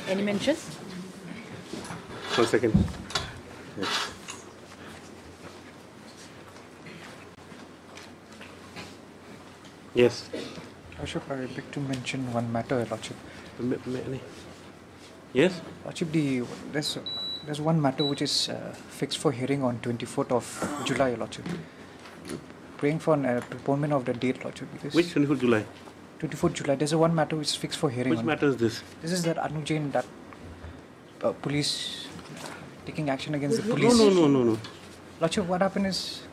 Any mentions? 1 second. Yes. Yes. Lordship, I beg to mention one matter, Lordship. Yes? Lordship, there's one matter which is fixed for hearing on 24th of July, Lordship. Praying for a postponement of the date, Lordship. Because Which 24th July? 24th July, there's one matter which is fixed for hearing. Which matter is this? This is that Anu Jain, that police taking action against the police. No. Lordship, what happened is...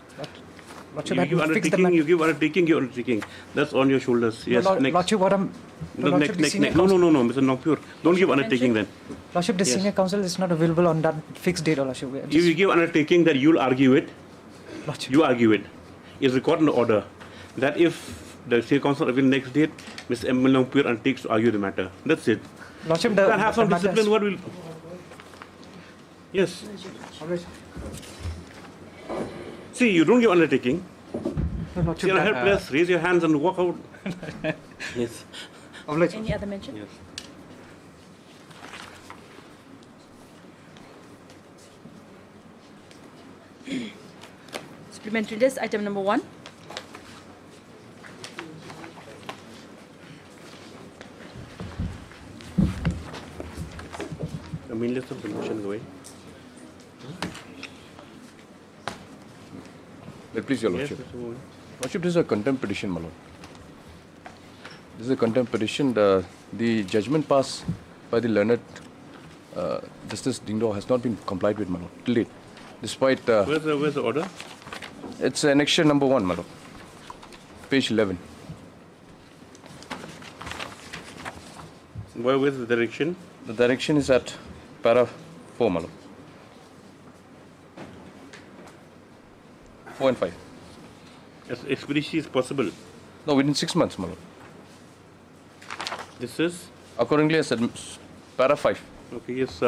Lordship, You give undertaking. That's on your shoulders. Yes, next. Lordship, what I'm... No, next. No, Mr. Nagpur. Don't give undertaking then. Lordship, the senior counsel is not available on that fixed date, Lordship. You give undertaking that you'll argue it. Lordship. You argue it. It's recorded in the order that if the senior counsel avails next date, Mr. M. Nagpur undertakes to argue the matter. That's it. Lordship, you can have some discipline. What will... Yes. See, you don't give undertaking. Lordship, You're helpless. Raise your hands and walk out. Yes. Any other mention? Yes. Supplementary list, item number 1. The main list of the motion going. Please, Your Lordship. Yes, Mr. Mohan. Lordship, this is a contempt petition, my lord. This is a contempt petition. The judgment passed by the learned Justice Dingdo has not been complied with, my lord, till date. Despite... Where's the order? It's annexure number 1, my lord. Page 11. Where's the direction? The direction is at para 4, my lord. 4 and 5. As expedition is possible. No, within 6 months, my lord. This is? Accordingly, I said para 5. Okay, yes.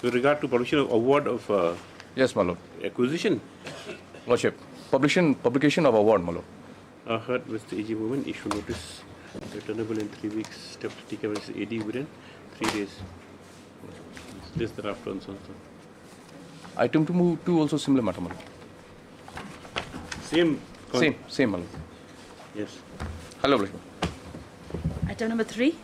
With regard to publication of award of Yes, my lord. acquisition, Lordship, publication of award, my lord. I heard Mr. A.G. Woman issue notice returnable in 3 weeks. Step to take with AD within 3 days. This thereafter and so on. Item 2 also similar matter, my lord. Same, my lord. yes. Hello, Lordship. Item number 3.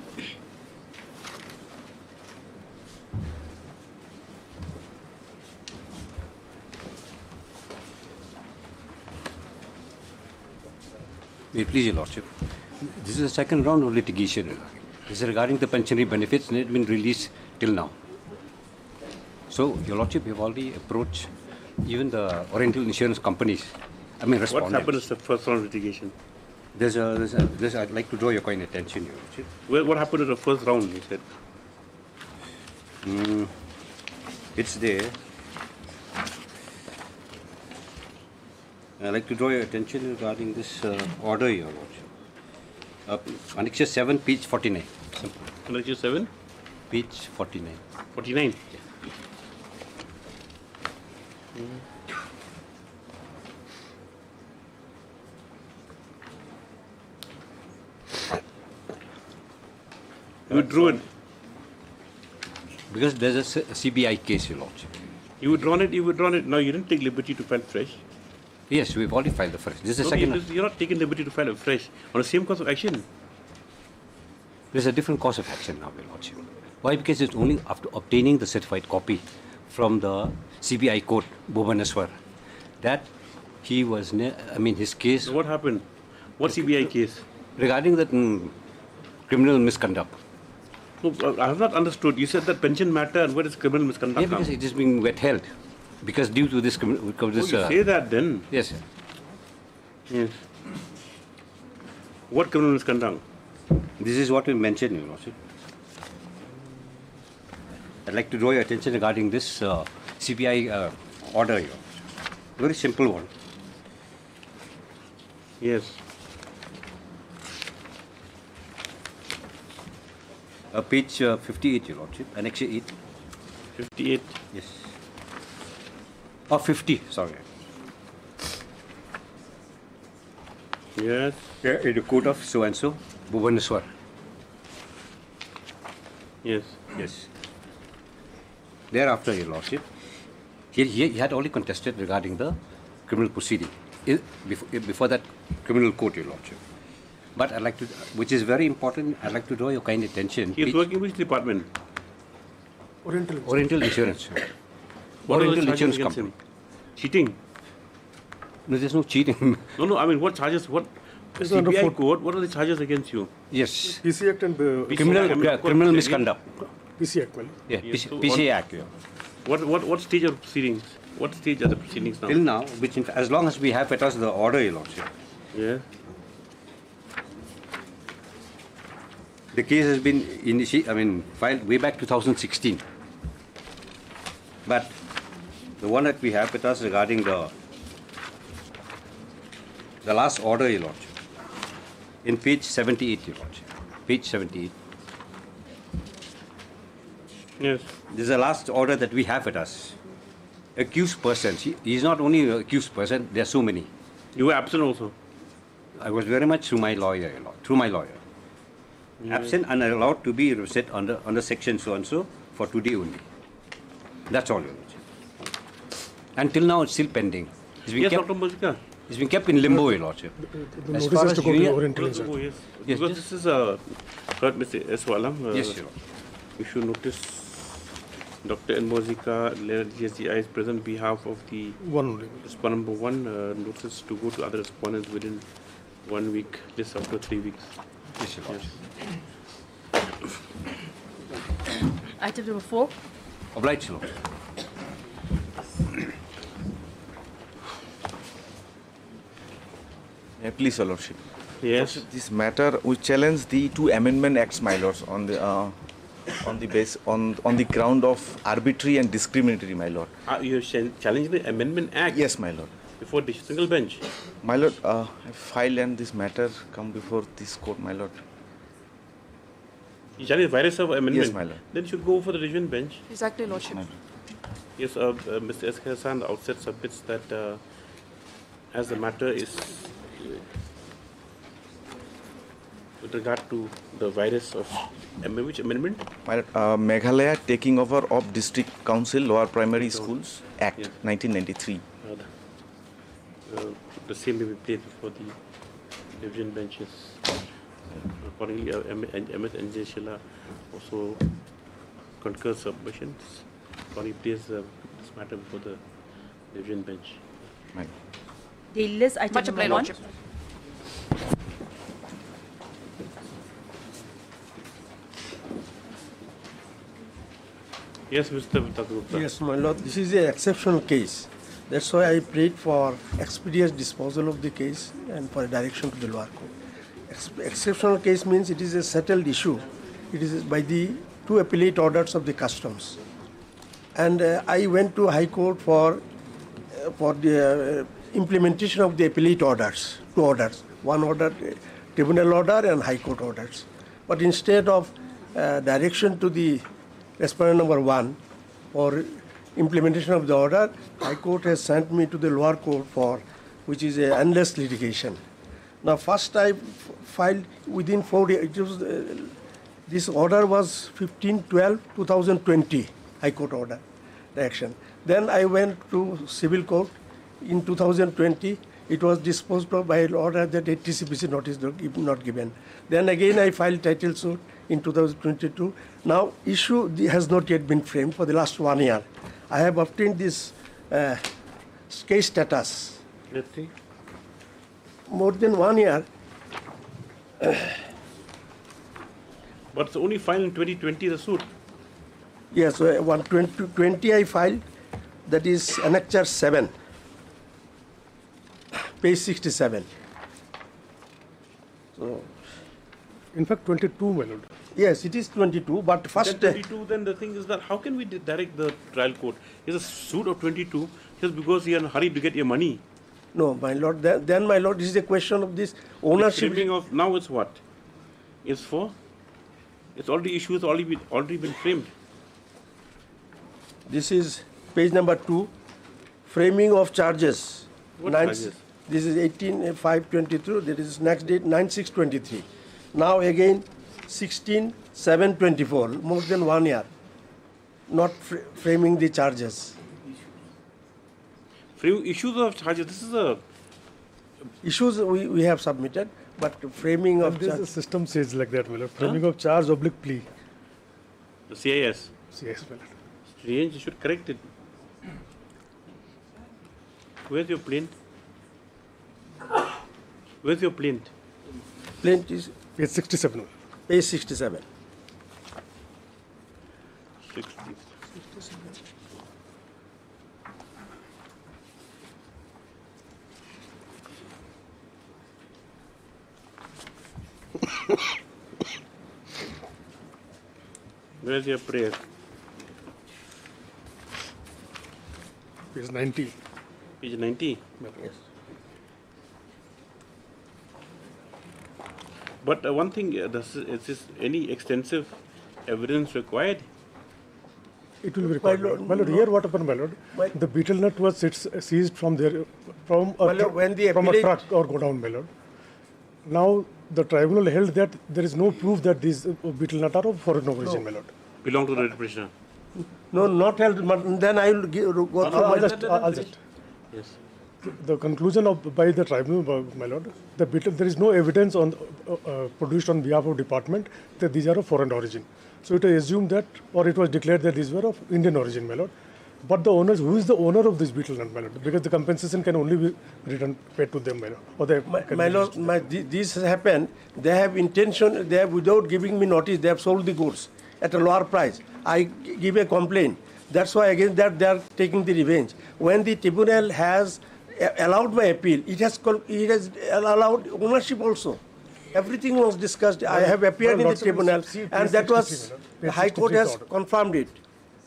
May it please Your Lordship. This is the second round of litigation. This is regarding the pensionary benefits and it has been released till now. So, Your Lordship, we have already approached even the Oriental insurance companies. Respondents. What happened is the first round of litigation? I'd like to draw your kind attention, Your Lordship. What happened to the first round, he said? It's there. I'd like to draw your attention regarding this order, Your Lordship. Annexure 7, page 49. Simple. Annexure 7? Page 49. 49? Yeah. You withdrew it. Because there's a CBI case, Your Lordship. You withdrawn it. Now you didn't take liberty to file fresh. Yes, we've already filed the first. This is the second. You're not taking liberty to file a fresh on the same course of action. There's a different course of action now, Your Lordship. Why? Because it's only after obtaining the certified copy from the CBI court, Bhubaneswar, that he was, his case... So what happened? What CBI case? Regarding that criminal misconduct. No, I have not understood. You said that pension matter and what is criminal misconduct? Yeah, because it is being withheld. Because due to this... you say that then? Yes, sir. Yes. What criminal misconduct? This is what we mentioned, Your Lordship. I'd like to draw your attention regarding this CBI order, Your Lordship. Very simple one. Yes. Page 58, Your Lordship. Annexure 8. 58. Yes. Or 50, sorry. Yes. In the court of so-and-so, Bhubaneswar. Yes. Yes. Thereafter, Your Lordship, he had only contested regarding the criminal proceeding. Before that, criminal court, Your Lordship. But I'd like to, which is very important, I'd like to draw your kind attention. He is working which department? Oriental Insurance. What are the Oriental charges Insurance against Company. him? Cheating? No, there's no cheating. No, I mean, what charges, what, It's under CBI four- court, what are the charges against you? Yes. PC Act and Criminal misconduct. PC Act, well. Yeah, Yes, so PCA Act. Yeah. What stage of proceedings? What stage are the proceedings now? Till now, which as long as we have at us the order, Your Lordship, Yeah. the case has been filed way back 2016. But the one that we have with us regarding the last order, Your Lordship, in page 78, Your Lordship, page 78. Yes. This is the last order that we have with us. Accused person. He is not only an accused person, there are so many. You were absent also. I was very much through my lawyer, Your Lord, through my lawyer. Absent and allowed to be set under section so and so for today only. That's all, Your Lordship. Until now, it's still pending. It's been Yes, kept, Dr. Mojika. it's been kept in limbo, Your Lordship. The As notice far has as to go to junior- the Oriental Oh, Insurance. yes. Yes, Because yes. this is heard Mr. S. Walam. Yes, Your Lord. You should notice Dr. N. Mojika, GSDI is present on behalf of the One only. respondent number 1, notice to go to other respondents within 1 week, list after 3 weeks. Yes, Your Lordship. Item number 4. Obliged, Your Lordship. Please, Your Lordship. Yes. This matter, we challenge the 2 amendment acts, my lords, on the ground of arbitrary and discriminatory, my lord. You challenged the Amendment Act Yes, my lord. before the single bench. My lord, I filed and this matter come before this court, my lord. You challenged virus of amendment. Yes, my lord. Then you should go for the revision bench. Exactly, Lordship. Yes, Mr. S. Hassan, the outset submits that as the matter is with regard to the virus of which amendment? My lord, Meghalaya taking over of District Council Lower Primary Schools Act, Yes. 1993. The same may be played before the revision benches. Accordingly, MS and Sheila also concurs submissions. Accordingly, place this matter before the revision bench. My lord. The list item Much number obliged, 1. Lordship. Yes, Mr. Gupta. Yes, my lord, this is an exceptional case. That's why I prayed for expeditious disposal of the case and for a direction to the lower court. Exceptional case means it is a settled issue. It is by the 2 appellate orders of the customs. And I went to High Court for the implementation of the appellate orders, 2 orders. One order, tribunal order and High Court orders. But instead of direction to the respondent number 1 for implementation of the order, High Court has sent me to the lower court for, which is a endless litigation. Now, first I filed within 4 days. It was, this order was 15/12/2020, High Court order, direction. Then I went to civil court in 2020. It was disposed of by order that a TCPC notice not given. Then again I filed title suit in 2022. Now issue has not yet been framed for the last 1 year. I have obtained this case status. Let's see. More than 1 year. But it's only filed in 2020, the suit. Yes, 2020 I filed. That is Annexure 7, page 67. So, In fact, 22, my lord. yes, it is 22, but first... Then 22, then the thing is that how can we direct the trial court? It's a suit of 22 just because you're in a hurry to get your money. No, my lord, then my lord, this is a question of this ownership. Framing of, now it's what? It's for? It's already issues already been framed. This is page number 2, framing of charges. What charges? This is 18/5/22, that is next date 9/6/23. Now again, 16/7/24, more than 1 year, not framing the charges. Few issues of charges. This is a Issues we have submitted, but framing of And this charge. system says like that, my lord. Framing of charge oblique plea. the CIS. Yes, my lord. Strange. You should correct it. Where's your plaint? Where's your plaint? Plaint is Page 67, my lord. page 67. 60. Where's your prayer? Page 90. Page 90. Yes. But one thing, is this any extensive evidence required? It will be required. My lord, here what happened, my lord? The beetle nut was seized from there, from My lord, when the from a appellate- truck or godown, my lord. Now the tribunal held that there is no proof that these beetle nut are of foreign origin, my lord. Belong to the petitioner. No, not held. But then I will go through I'll my just. Yes. The conclusion of by the tribunal, my lord, the beetle, there is no evidence on produced on behalf of department that these are of foreign origin. So it is assumed that, or it was declared that these were of Indian origin, my lord. But the owners, who is the owner of this beetle nut, my lord? Because the compensation can only be paid to them, my lord. Or they My lord, this has happened. They have intention. They have, without giving me notice, they have sold the goods at a lower price. I give a complaint. That's why against that they are taking the revenge. When the tribunal has allowed my appeal, it has allowed ownership also. Everything was discussed. I have appeared in the tribunal, and that was the High Court has confirmed it.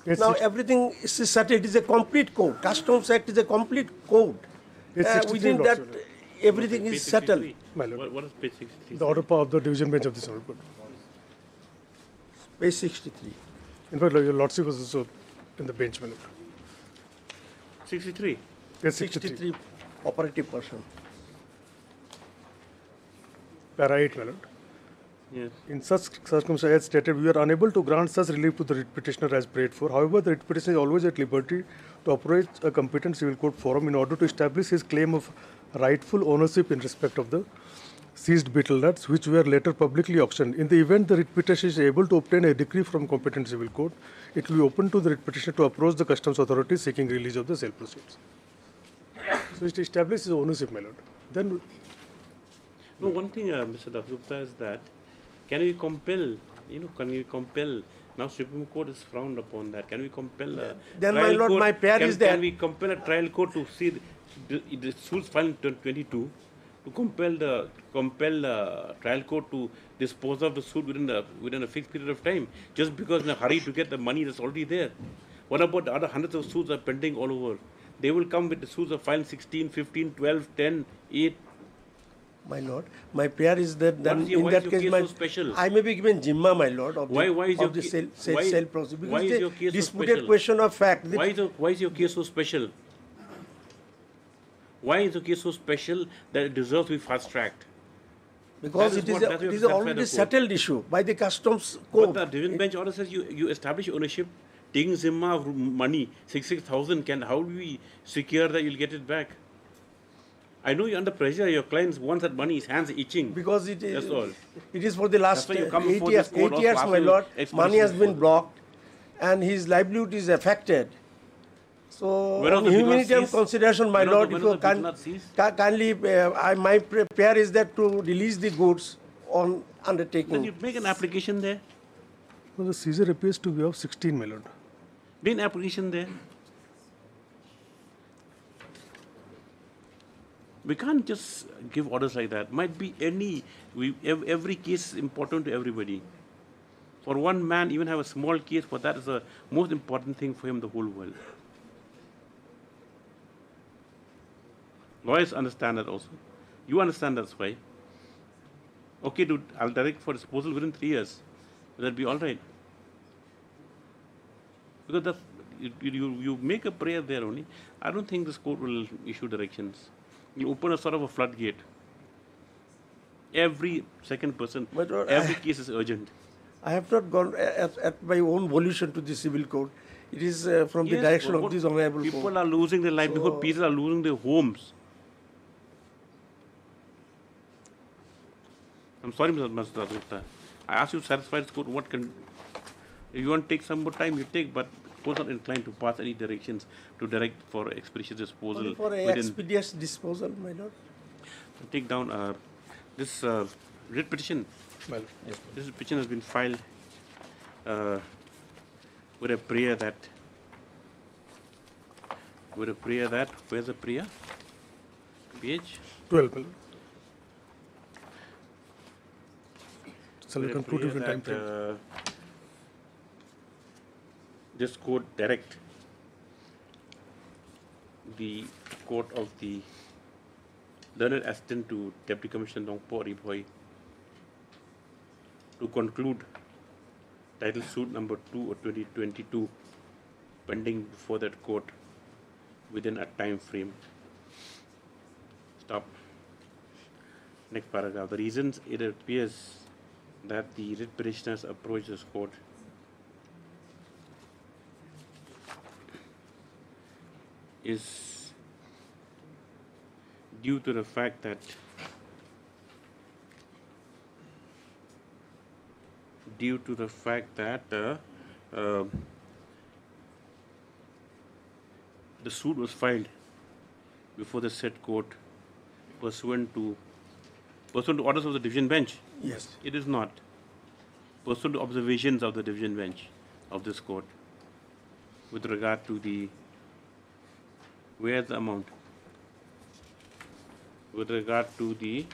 Now everything is settled. It is a complete code. Customs Act is a complete code. Within that, everything is settled. My lord. What is page 63? The order of the division bench of this honorable court. Page 63. In fact, your lordship was also in the bench, my lord. 63. Page 63. 63 operative person. Para 8, my lord. Yes. In such circumstances, as stated, we are unable to grant such relief to the writ petitioner as prayed for. However, the writ petitioner is always at liberty to approach a competent civil court forum in order to establish his claim of rightful ownership in respect of the seized beetle nuts, which were later publicly auctioned. In the event the writ petitioner is able to obtain a decree from competent civil court, it will be open to the writ petitioner to approach the customs authorities seeking release of the sale proceeds. So it establishes ownership, my lord. Then, No, one thing, Mr. Dasgupta, is that can we compel, now Supreme Court is frowned upon that. Can we compel a Then, my trial lord, court- my prayer is that- Can we compel a trial court to see the suits filed in 22 to compel the trial court to dispose of the suit within a fixed period of time, just because in a hurry to get the money that's already there? What about the other hundreds of suits are pending all over? They will come with the suits of file 16, 15, 12, 10, 8. My lord, my prayer is that then Why is in that your case, case my, so special? I may be given Jimma, my lord, of Why is your the ca- sale process. Because why is it's your a case so disputed special? question of fact. Why is your case so special? Why is your case so special that it deserves to be fast-tracked? Because That is it is, what- that it is is what the already court. settled issue by the customs But code. the division bench order says you establish ownership, taking Zimma of money, 6,000, how do we secure that you'll get it back? I know you're under pressure, your clients want that money, his hands are itching. Because it is, That's all. it is for the last That's why you come 8 before years, this court 8 of years, my Basel lord, expedition money has been court. blocked and his livelihood is affected. So, When was on the bill not humanitarian seized? consideration, my When was lord, the- if when was you the bill can, not seized? kindly, my prayer is that to release the goods on undertaking. Then you make an application there. well, the seizure appears to be of 16, my lord. Make an application there. We can't just give orders like that. Might be every case is important to everybody. For one man, even have a small case, for that is the most important thing for him, the whole world. Lawyers understand that also. You understand that's why. Okay, dude, I'll direct for disposal within 3 years. Will that be all right? Because that's, you make a prayer there only. I don't think this court will issue directions. You open a sort of a floodgate. Every second person, But what every case is urgent. I have not gone at my own volition to the civil court. It is from the Yes, direction what- of this honorable people court. are losing their livelihood, So- people are losing their homes. I'm sorry, Mr. Gupta. I asked you to satisfy this court. What can, if you want to take some more time, you take, but court not inclined to pass any directions to direct for expeditious disposal. Only for a within, expeditious disposal, my lord. take down this writ petition. Well, yes. This petition has been filed with a prayer that, where's the prayer? Page? 12, my lord. Shall we With a conclude prayer within time that, frame? this court direct the court of the learned assistant to Deputy Commissioner Nongpo Riboy to conclude title suit number 2 of 2022 pending before that court within a time frame. Stop. Next paragraph. The reasons it appears that the writ petitioners approach this court is due to the fact that the suit was filed before the said court pursuant to orders of the division bench. Yes. It is not. Pursuant to observations of the division bench of this court with regard to the, where's the amount? With regard to the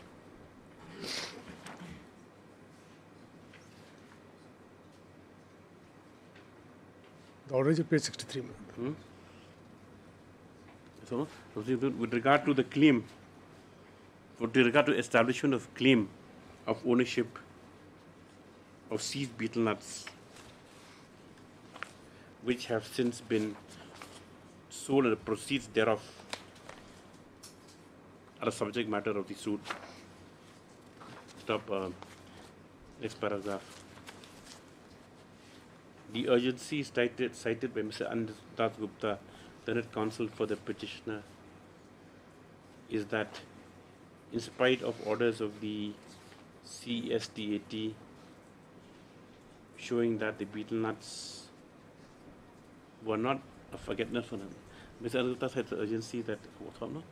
The order is at page 63, my lord. So, with regard to the claim, with regard to establishment of claim of ownership of seized betel nuts, which have since been sold and the proceeds thereof are the subject matter of the suit. Stop. Next paragraph. The urgency cited by Mr. Anand Gupta, the Learned Counsel for the petitioner, is that in spite of orders of the CSTAT showing that the betel nuts were not a forgetfulness for them, Mr. Anand Gupta said the urgency that, what's up now?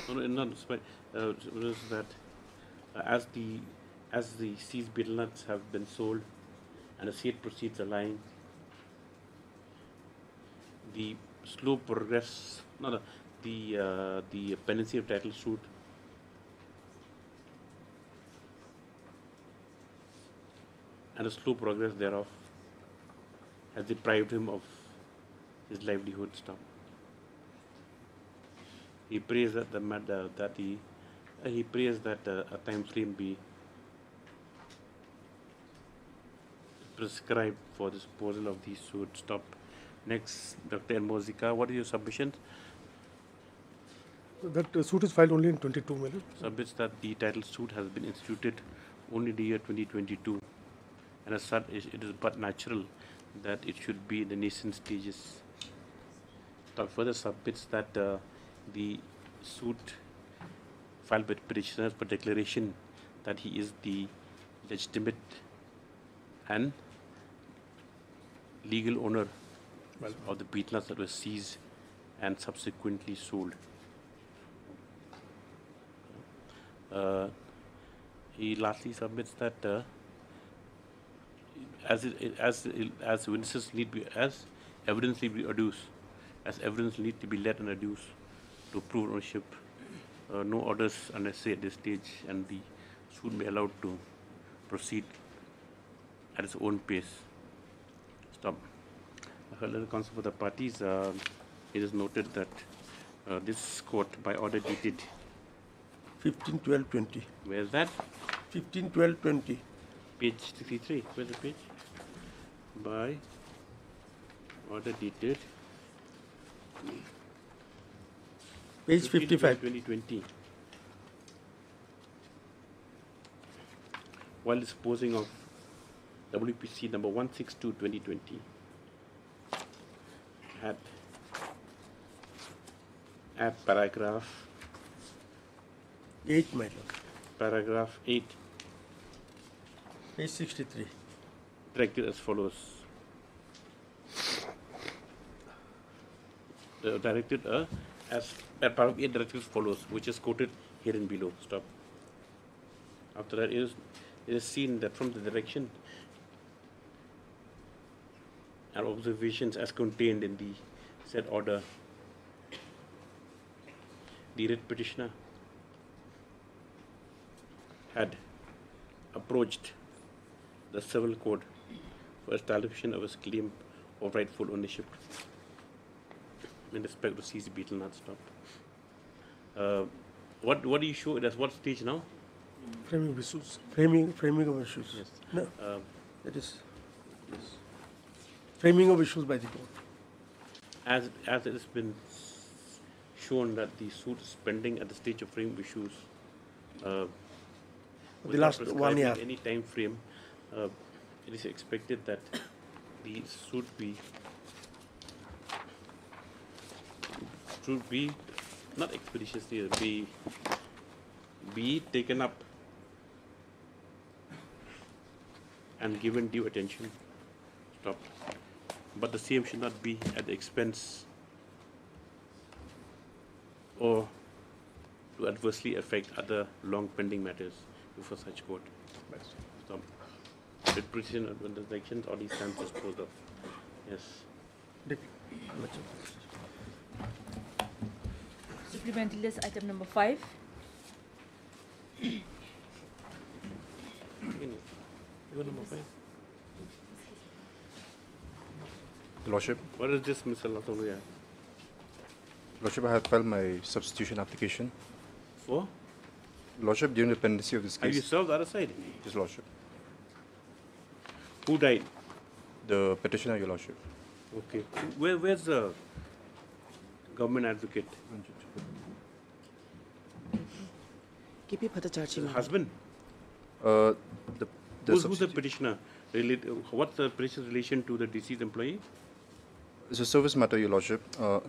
No, not despite, was that as the seized betel nuts have been sold and the said proceeds are lying, the slow progress, the pendency of title suit and the slow progress thereof has deprived him of his livelihood. Stop. He prays that he prays that a time frame be prescribed for disposal of these suits. Stop. Next, Dr. Mozika, what is your submission? That suit is filed only in 22, my lord. Submits that the title suit has been instituted only the year 2022, and as such, it is but natural that it should be in the nascent stages. Further submits that the suit filed by petitioners for declaration that he is the legitimate and legal owner of the betel nuts that were seized and subsequently sold. He lastly submits that as witnesses need be, as evidence need be adduced, as evidence need to be led and adduced to prove ownership, no orders are necessary at this stage, and the suit be allowed to proceed at its own pace. Stop. Learned Counsel for the parties, it is noted that this court, by order dated 15/12/20. where is that? 15/12/20. Page 63. Where's the page? By order dated Page 55. 2020. While disposing of WPC number 162/2020 at paragraph 8, my lord. paragraph 8 Page 63. directed as follows. Directed as paragraph 8 directed as follows, which is quoted here and below. Stop. After that, it is seen that from the direction and observations as contained in the said order, the writ petitioner had approached the civil code for establishment of his claim of rightful ownership in respect to seized beetle nut. Stop. What do you show it as? What stage now? Framing of issues. Framing of issues. Yes. No, that is framing of issues by the court. As it has been shown that the suit is pending at the stage of framing issues, The without last 1 prescribing year. any time frame, it is expected that the suit be not expeditiously be taken up and given due attention. Stop. But the same should not be at the expense or to adversely affect other long pending matters before such court. Stop. The precision of the elections or these stands disposed of. Yes. Supplementary list item number 5. Lordship, What is this, Mr. Latoluya? Lordship, I have filed my substitution application. For? Lordship, during the pendency of this Have you case, served the other side? yes, Lordship, Who died? the petitioner, Your Lordship. Okay. Where's the government advocate? KP Bhattacharjee, madam. Husband? The Who's the substitu- petitioner? What's the petitioner's relation to the deceased employee? It's a service matter, Your Lordship.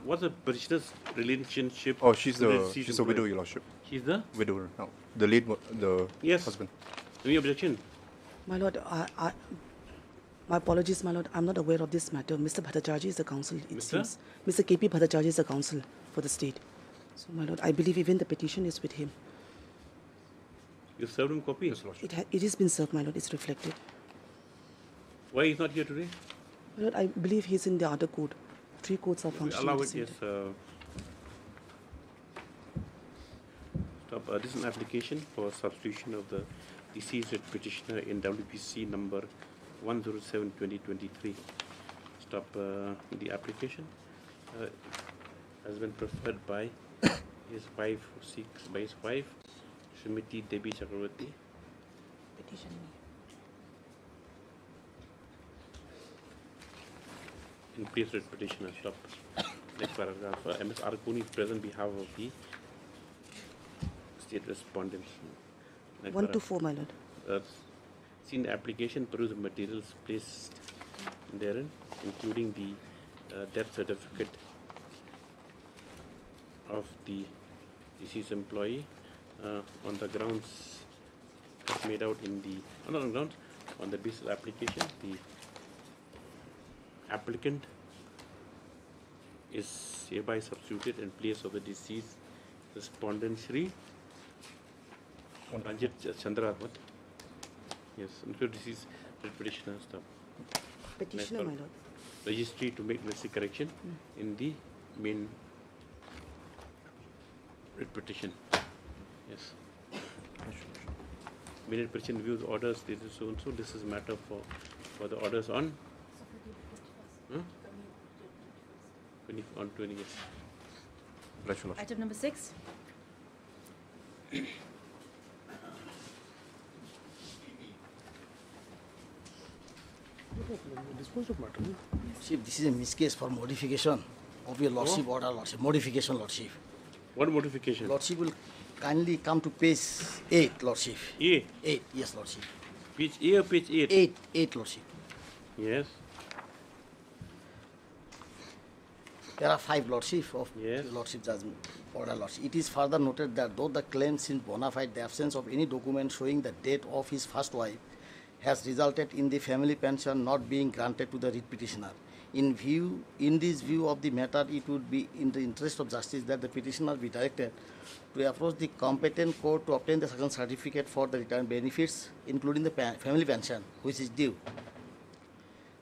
What's the petitioner's relationship? Oh, she's to the deceased she's a widow, employee? Your Lordship. She's the? Widower now. The late the Yes. husband. Any objection? My lord, my apologies, my lord. I'm not aware of this matter. Mr. Bhattacharjee is the counsel, it Mr.? seems. Mr. KP Bhattacharjee is the counsel for the state. So, my lord, I believe even the petition is with him. You served him copy? Yes, Lordship. It has been served, my lord. It's reflected. Why he's not here today? My lord, I believe he's in the other court. 3 courts are We functioning. allow at it, the yes. same time. Stop. This is an application for substitution of the deceased petitioner in WPC number 107/2023. Stop. The application has been preferred by his wife, Srimati Devi Chakravarti. Petition. In place writ petitioner. Stop. Next paragraph. Ms. Arkuni is present on behalf of the state respondents. Next 1 to paragraph. 4, my lord. Seen the application, peruse the materials placed therein, including the death certificate of the deceased employee on the grounds as made out in the, not on the grounds, on the basis of application, the applicant is hereby substituted in place of the deceased respondent Shri Ranjit Chandra. What? Yes, include deceased petitioner stuff. Petitioner, my lord. Registry to make necessary correction in the main writ petition. Yes. Main petition reviews orders. This is so and so. This is a matter for the orders on. On 20 years. Bless you, Lordship. Item number 6. Disposed of matter. See, this is a Misc case for modification. of your Lordship order, Lordship. Modification, Lordship. What modification? Lordship will kindly come to page 8, Lordship. 8. 8, yes, Lordship. Page A or page 8? 8, Lordship. Yes. There are 5, Lordship, of Yes. Lordship judgment order, Lordship. It is further noted that though the claim seems bona fide, the absence of any document showing the death of his first wife has resulted in the family pension not being granted to the writ petitioner. In this view of the matter, it would be in the interest of justice that the petitioner be directed to approach the competent court to obtain the succession certificate for the retirement benefits, including the family pension, which is due.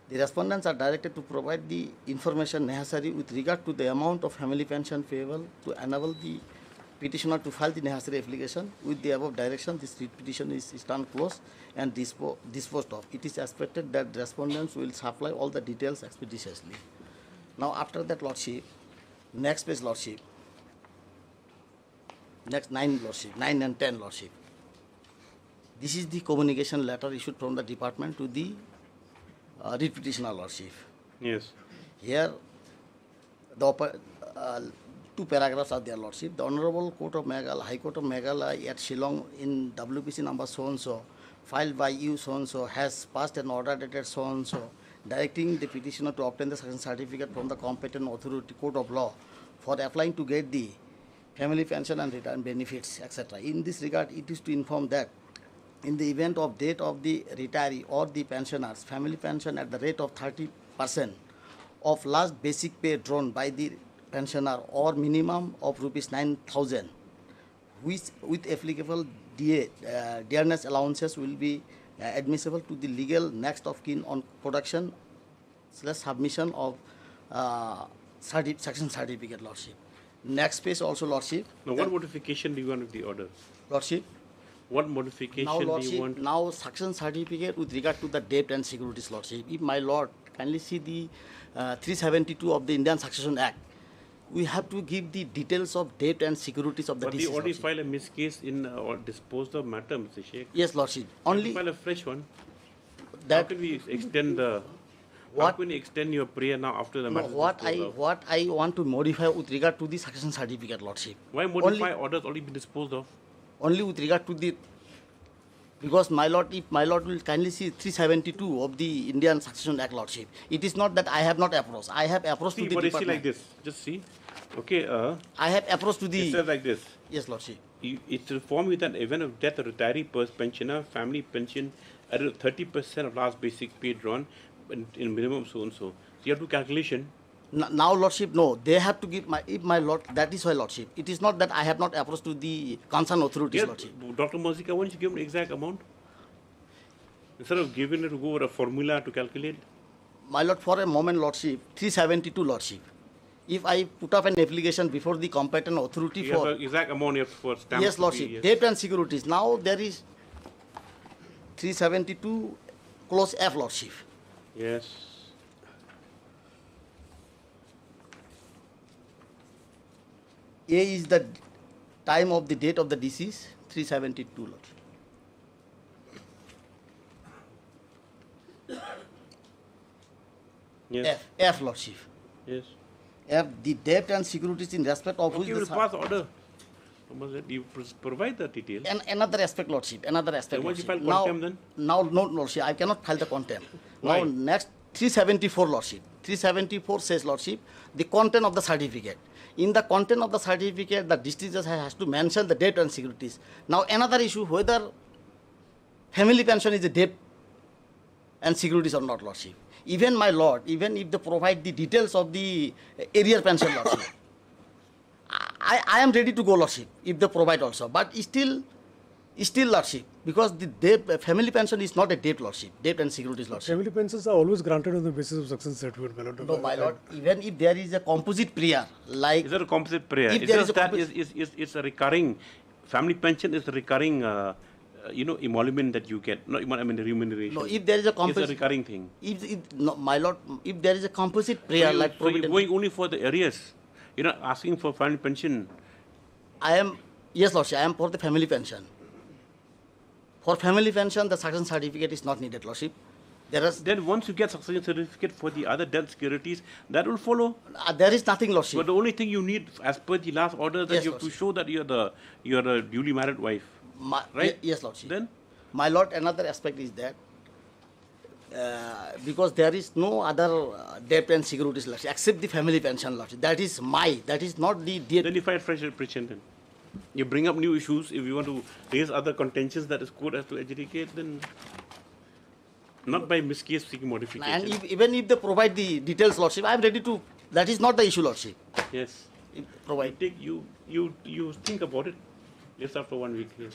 The respondents are directed to provide the information necessary with regard to the amount of family pension payable to enable the petitioner to file the necessary application. With the above direction, this petition is turned closed and disposed of. It is expected that the respondents will supply all the details expeditiously. Now, after that, Lordship, next page, Lordship, next 9, Lordship, 9 and 10, Lordship. This is the communication letter issued from the department to the writ petitioner, Lordship. Yes. Here, the 2 paragraphs are there, Lordship. The Honorable Court of Meghalaya, High Court of Meghalaya at Shillong in WPC number so-and-so, filed by you so-and-so, has passed an order dated so-and-so, directing the petitioner to obtain the succession certificate from the competent authority, court of law, for applying to get the family pension and retirement benefits, etc. In this regard, it is to inform that in the event of death of the retiree or the pensioners, family pension at the rate of 30% of last basic pay drawn by the pensioner or minimum of rupees 9,000, which with applicable dearness allowances will be admissible to the legal next of kin on production / submission of succession certificate, Lordship. Next page also, Lordship. Now, what modification do you want with the order? Lordship. What modification Now, do Lordship, you want? now succession certificate with regard to the debt and securities, Lordship. If my Lord kindly see the 372 of the Indian Succession Act, we have to give the details of debt and securities of the But deceased. you already Lordship. filed a Misc case in or disposed of matter, Mr. Sheikh. Yes, Lordship. You Only file a fresh one. How that can we extend the? How What- can we extend your prayer now after the no, matter? is what disposed of? I want to modify with regard to the succession certificate, Lordship. Why modify orders already been disposed of? Only with regard to the, because my Lord, if my Lord will kindly see 372 of the Indian Succession Act, Lordship. It is not that I have not approached. I have approached See, to the but you see department. like this. Just see. Okay. I have approached to It the. says like this. Yes, Lordship. It's reformed with an event of death, a retiree pensioner, family pension at 30% of last basic pay drawn in minimum so and so. So you have to calculation. Now, Lordship, no, they have to give my Lord, that is why, Lordship. It is not that I have not approached to the concerned authorities, Yes, Lordship. Dr. Mozika, why don't you give an exact amount? Instead of giving it to go over a formula to calculate. My Lord, for a moment, Lordship, 372, Lordship. If I put up an application before the competent authority You for... have an exact amount you have for stamp. Yes, Lordship, yes. debt and securities. Now there is 372 clause F, Lordship. Yes. A is the time of the date of the deceased, 372, Lordship. Yes. F, Lordship. Yes. F, the debt and securities in respect of Okay, which we'll the... pass order. You provide the details. And another aspect, Lordship, another aspect, Then why did you Lordship. file contempt then? Now, no, Lordship, I cannot file the contempt. Why? Now, next, 374, Lordship. 374 says, Lordship, the content of the certificate. In the content of the certificate, the district judge has to mention the debt and securities. Now, another issue, whether family pension is a debt and securities or not, Lordship. Even my Lord, even if they provide the details of the arrear pension, Lordship, I am ready to go, Lordship, if they provide also. But still, Lordship, because the family pension is not a debt, Lordship, debt and securities, Lordship. Family pensions are always granted on the basis of succession certificate, my Lord. No, my Lord, even if there is a composite prayer, like... Is that a composite prayer? If It's there is just a that composite- it's a recurring, family pension is a recurring, emolument that you get. No, I mean the remuneration. No, if there is a It's a composite... recurring thing. No, my Lord, if there is a composite prayer, like... So you're provident- going only for the arrears. You're not asking for family pension. Yes, Lordship, I am for the family pension. For family pension, the succession certificate is not needed, Lordship. There is Then once you get succession certificate for the other debt securities, that will follow. there is nothing, Lordship. But the only thing you need, as per the last order, that Yes, you have to Lordship. show that you're a duly married wife, right? Yes, Lordship. Then My Lord, another aspect is that because there is no other debt and securities, Lordship, except the family pension, Lordship. That is not the debt. then you find fresh petition. Then you bring up new issues. If you want to raise other contentions that is court has to adjudicate, then not by Misc seeking modification. And even if they provide the details, Lordship, I am ready to. That is not the issue, Lordship. Yes. Provide. You think about it. Yes, after 1 week, yes,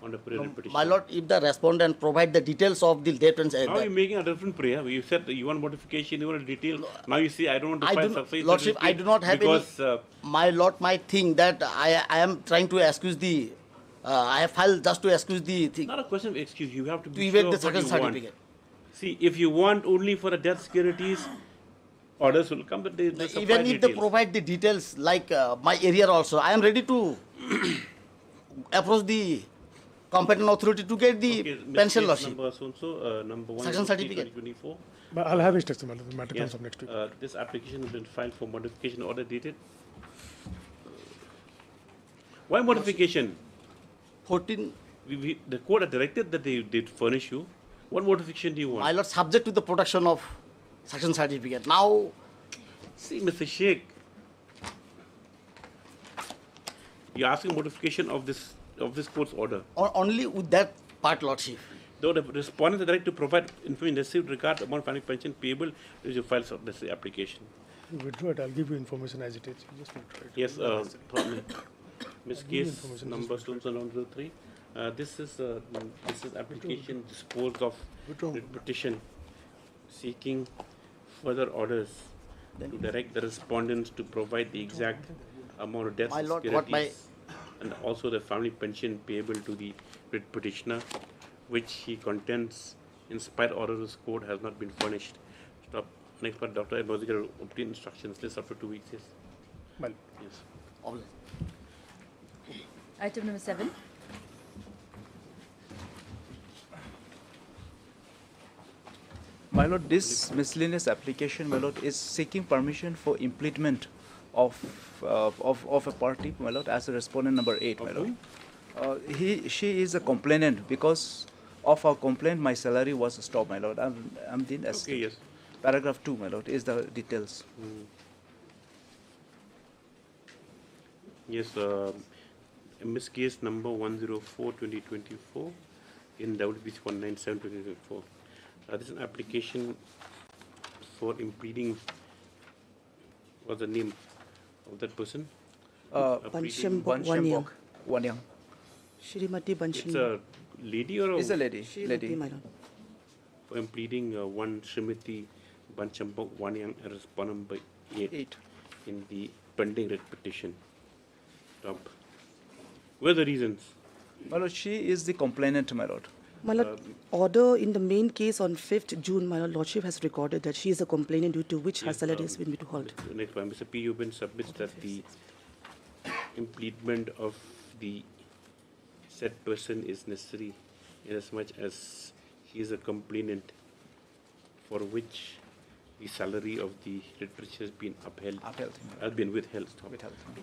on the prayer petition. My Lord, if the respondent provide the details of the debt and Now you're making a different prayer. You said that you want modification, you want detail. Now you say I don't want to file success. Lordship, I do not have because, any. My Lord might think that I am trying to excuse the. I have filed just to excuse the thing. Not a question of excuse. You have to To be evade sure the of what you success want. certificate. See, if you want only for the debt securities, orders will come, but they supply Even if they details. provide the details, like my area also, I am ready to approach the competent authority to get the Okay, pension, case Lordship. number so number 1 Section certificate. 2024. But I'll have instruction, my Lord. The matter Yes, comes up next week. this application has been filed for modification order dated. Why modification? 14. The court had directed that they did furnish you. What modification do you want? My Lord, subject to the production of section certificate. Now, See, Mr. Sheikh, you're asking modification of this court's order. only with that part, Lordship. Though the respondent has the right to provide information necessary with regard to amount of family pension payable, is your file of this application. You withdraw it. I'll give you information as it is. You just withdraw it. Yes, probably. Miss Give me Case information, number just withdraw 2003. This is application disposed of Withdraw. petition seeking further orders to direct the respondents to provide the exact amount of debt My lord, securities and also the family pension payable to the writ petitioner, which he contends, in spite of order of this court, has not been furnished. Stop. Next part, Dr. Advocate obtain instructions. This after 2 weeks. Yes. Well, Yes. Item number 7. My lord, this miscellaneous application, my lord, is seeking permission for impleadment of a party, my lord, as a respondent number 8, my lord. She is a complainant. Because of our complaint, my salary was stopped, my lord. I'm the Okay, yes. Paragraph 2, my lord, is the details. Yes, in this case number 104/2024 in WBC 197/2024. This is an application for impleading. What's the name of that person? Banshambok Wanyang. Wanyang. Shrimati It's Banshambok. a lady or a Is a lady. Shrimati, my lord. for impleading one Srimati Banshambok Wanyang as respondent by 8 in the pending writ petition. Top. What are the reasons? My lord, she is the complainant, my lord. My lord, order in the main case on 5th June, my lordship has recorded that she is a complainant due to which her Yes, salary has been withheld. Next one, Mr. P. Ubin submits that the impleadment of the said person is necessary inasmuch as he is a complainant for which the salary of the writ petition has been has been withheld.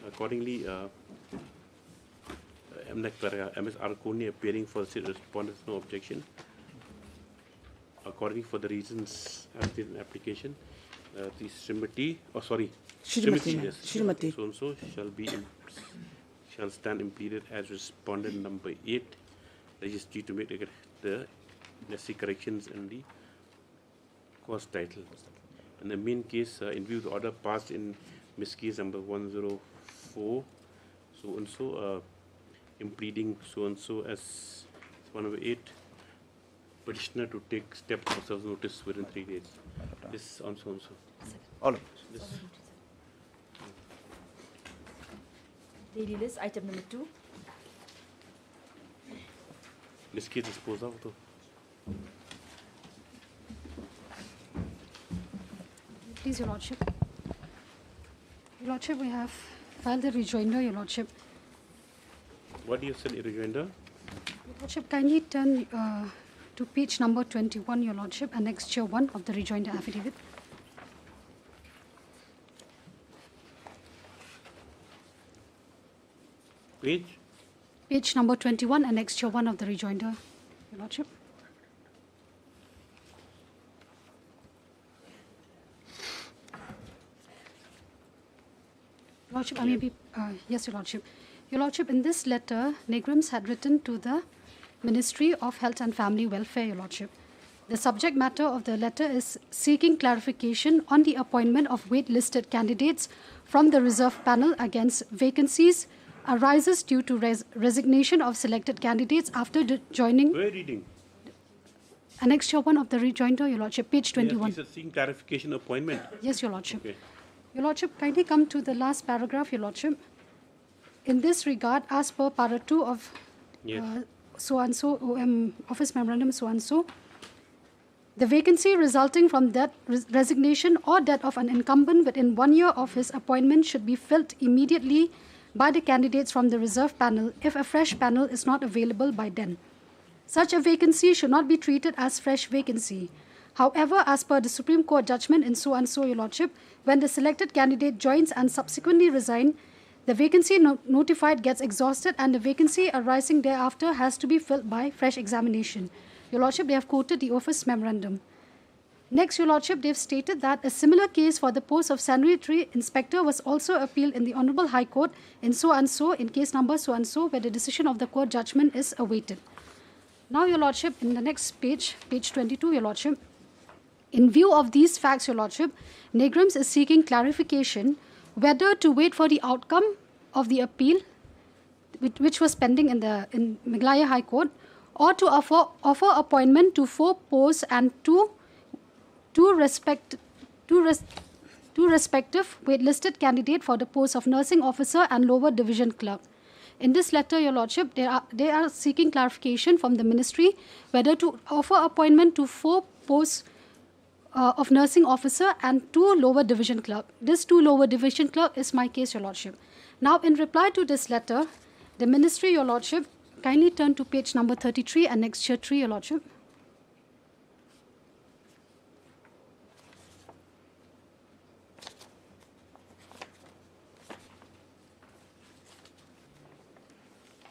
Accordingly, MS Arconi appearing for the respondents, no objection. According for the reasons as in application, the Srimati, Shrimati, yes, Shrimati. so and so shall stand impleaded as respondent number 8. Registry to make the necessary corrections in the cause title. In the main case, in view of the order passed in Misc case number 104, so and so, impleading so and so as 1/8, petitioner to take step of self notice within 3 days. This on so and so. All of This. Daily list, item number 2. Misc case dispose of. Please, Your Lordship. Your Lordship, we have filed the rejoinder, Your Lordship. What do you say, rejoinder? Your Lordship, kindly turn to page number 21, Your Lordship, Annexure 1 of the rejoinder affidavit. Page number 21, Annexure 1 of the rejoinder, Your Lordship. Lordship, I may be, yes, Your Lordship. Your Lordship, in this letter, Negrams had written to the Ministry of Health and Family Welfare, Your Lordship. The subject matter of the letter is seeking clarification on the appointment of wait-listed candidates from the reserve panel against vacancies arises due to resignation of selected candidates after joining. We're reading. Annexure 1 of the rejoinder, Your Lordship, page 21. Yes, seeking clarification appointment. Yes, Your Lordship. Okay. Your Lordship, kindly come to the last paragraph, Your Lordship. In this regard, as per para 2 of so-and-so OM Office Memorandum so-and-so, the vacancy resulting from that resignation or death of an incumbent within 1 year of his appointment should be filled immediately by the candidates from the reserve panel if a fresh panel is not available by then. Such a vacancy should not be treated as fresh vacancy. However, as per the Supreme Court judgment in so-and-so, Your Lordship, when the selected candidate joins and subsequently resigns, the vacancy notified gets exhausted and the vacancy arising thereafter has to be filled by fresh examination. Your Lordship, they have quoted the office memorandum. Next, Your Lordship, they have stated that a similar case for the post of sanitary inspector was also appealed in the Honourable High Court in so-and-so, in case number so-and-so, where the decision of the court judgment is awaited. Now, Your Lordship, in the next page, page 22, Your Lordship, in view of these facts, Your Lordship, Negrams is seeking clarification whether to wait for the outcome of the appeal, which was pending in Meghalaya High Court, or to offer appointment to 4 posts and two respective waitlisted candidate for the post of nursing officer and lower division clerk. In this letter, Your Lordship, they are seeking clarification from the ministry whether to offer appointment to 4 posts of nursing officer and 2 lower division clerk. This 2 lower division clerk is my case, Your Lordship. Now, in reply to this letter, the ministry, Your Lordship, kindly turn to page number 33, Annexure 3, Your Lordship.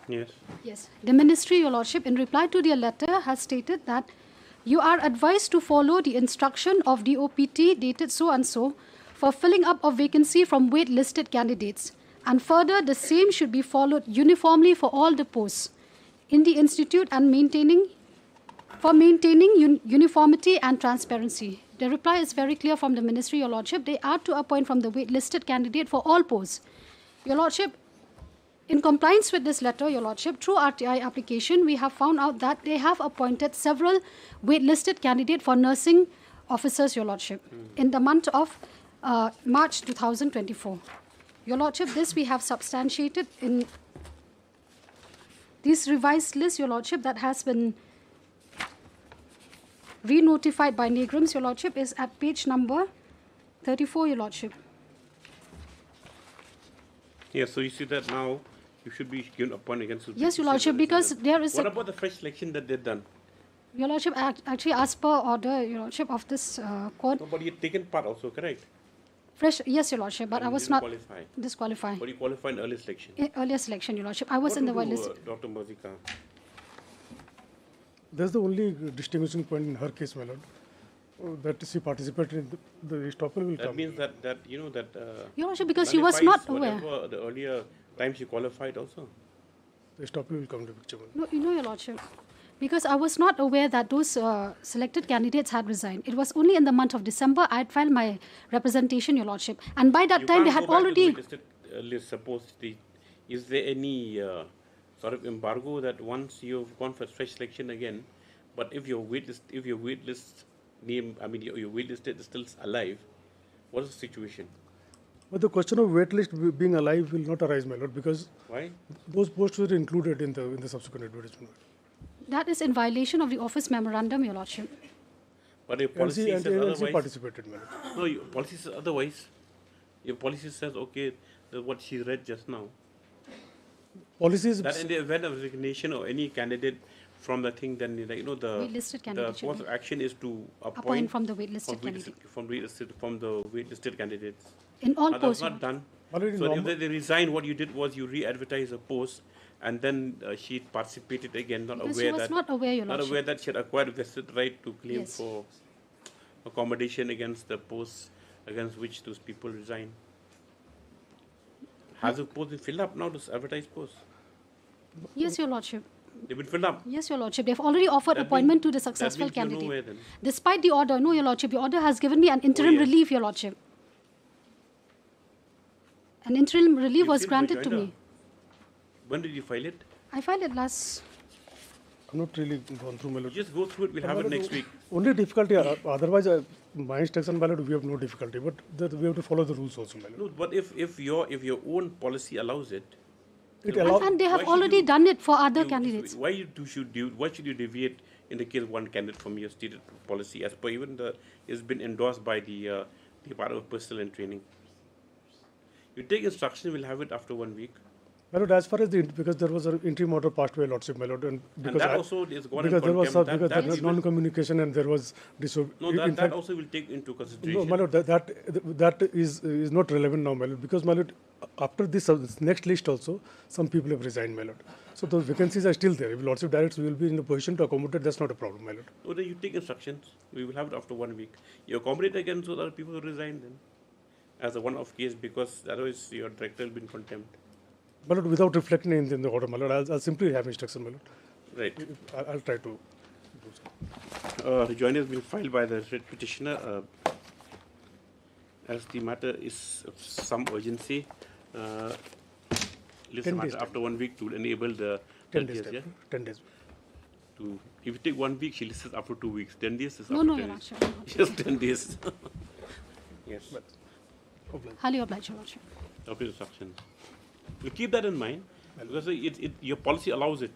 Yes. Yes. The ministry, Your Lordship, in reply to their letter, has stated that you are advised to follow the instruction of the OPT dated so-and-so for filling up of vacancy from wait-listed candidates. And further, the same should be followed uniformly for all the posts in the institute and maintaining uniformity and transparency. The reply is very clear from the ministry, Your Lordship. They are to appoint from the wait-listed candidate for all posts. Your Lordship, in compliance with this letter, Your Lordship, through RTI application, we have found out that they have appointed several wait-listed candidates for nursing officers, Your Lordship, in the month of March 2024. Your Lordship, this we have substantiated in this revised list, Your Lordship, that has been re-notified by Negrams, Your Lordship, is at page number 34, Your Lordship. Yes, so you see that now you should be given a point against. Yes, Your Lordship, because there is. What about the fresh selection that they've done? Your Lordship, actually, as per order, Your Lordship, of this court. No, but you taken part also, correct? Fresh, yes, Your Lordship, but I was not disqualified. But you qualified in early selection. Earlier selection, Your Lordship. I was in the whitelist. Dr. Mazika. That's the only distinguishing point in her case, my lord. That she participated in the estoppel will come. That means that you know that. Your Lordship, because she was not aware. The earlier times she qualified also. The estoppel will come to picture. No, you know, Your Lordship, because I was not aware that those selected candidates had resigned. It was only in the month of December I had filed my representation, Your Lordship, and by that time they had already. Supposedly, is there any sort of embargo that once you've gone for fresh selection again, but if your waitlist name, I mean your waitlist is still alive, what is the situation? But the question of waitlist being alive will not arise, my lord, because why? Those posts were included in the subsequent advertisement. That is in violation of the office memorandum, Your Lordship. But your policy says otherwise. Participated, my lord. No, your policy says otherwise. Your policy says okay, what she read just now. Policies that in the event of resignation of any candidate from the thing, then the Waitlisted the candidate should course be. of action is to Appoint from the waitlisted candidate. from the waitlisted candidates. In all That was posts. not done. Already So normal- if they resign, what you did was you re-advertised a post, and then she participated again, not Because she aware was that not aware, Your not Lordship. aware that she had acquired vested right to claim Yes. for accommodation against the posts against which those people resign. Has the post been filled up now? This advertised post, Yes, Your Lordship. they've been filled up. Yes, Your Lordship. They've already offered That appointment means- to the successful that means you're candidate. nowhere then. Despite the order, no, Your Lordship, the order has given me an interim yes. relief, Your Lordship. An interim relief You was filled granted to rejoinder. me. When did you file it? I filed it last. I'm not really gone through, my lord. Just go through it. We'll have it next week. Only difficulty, otherwise, my instruction, my lord, we have no difficulty. But we have to follow the rules also, my lord. No, but if your own policy allows it, It And, allows. and they Why have should already you- done it for other you- candidates. Why should you deviate in the case of one candidate from your stated policy, as per even it's been endorsed by the Department of Personnel and Training. You take instruction, we'll have it after 1 week. My lord, as far as because there was an interim order passed away, lordship, my lord, and because that also is gone in because there was contempt. because That there was we will- non-communication and there was No, in that fact, also will take into consideration. no, my lord, that is not relevant now, my lord, because my lord, after this next list also, some people have resigned, my lord. So those vacancies are still there. If lordship directs, we will be in a position to accommodate. That's not a problem, my lord. So then you take instructions. We will have it after 1 week. You accommodate again so that people will resign then, as a one-off case, because otherwise your director will be in contempt. My lord, without reflecting in the order, my lord, I'll simply have instruction, my lord. Right. I'll try to. Rejoinder has been filed by the writ petitioner. As the matter is of some urgency, list the 10 matter days after 1 week to enable the 10 days, judges, yeah? 10 days. If you take 1 week, she lists it after 2 weeks. 10 days is No, after no, 10 Your days. Lordship. Just 10 days. Yes. Highly obliged, Your Lordship. Of instruction. You keep that in mind, because your policy allows it.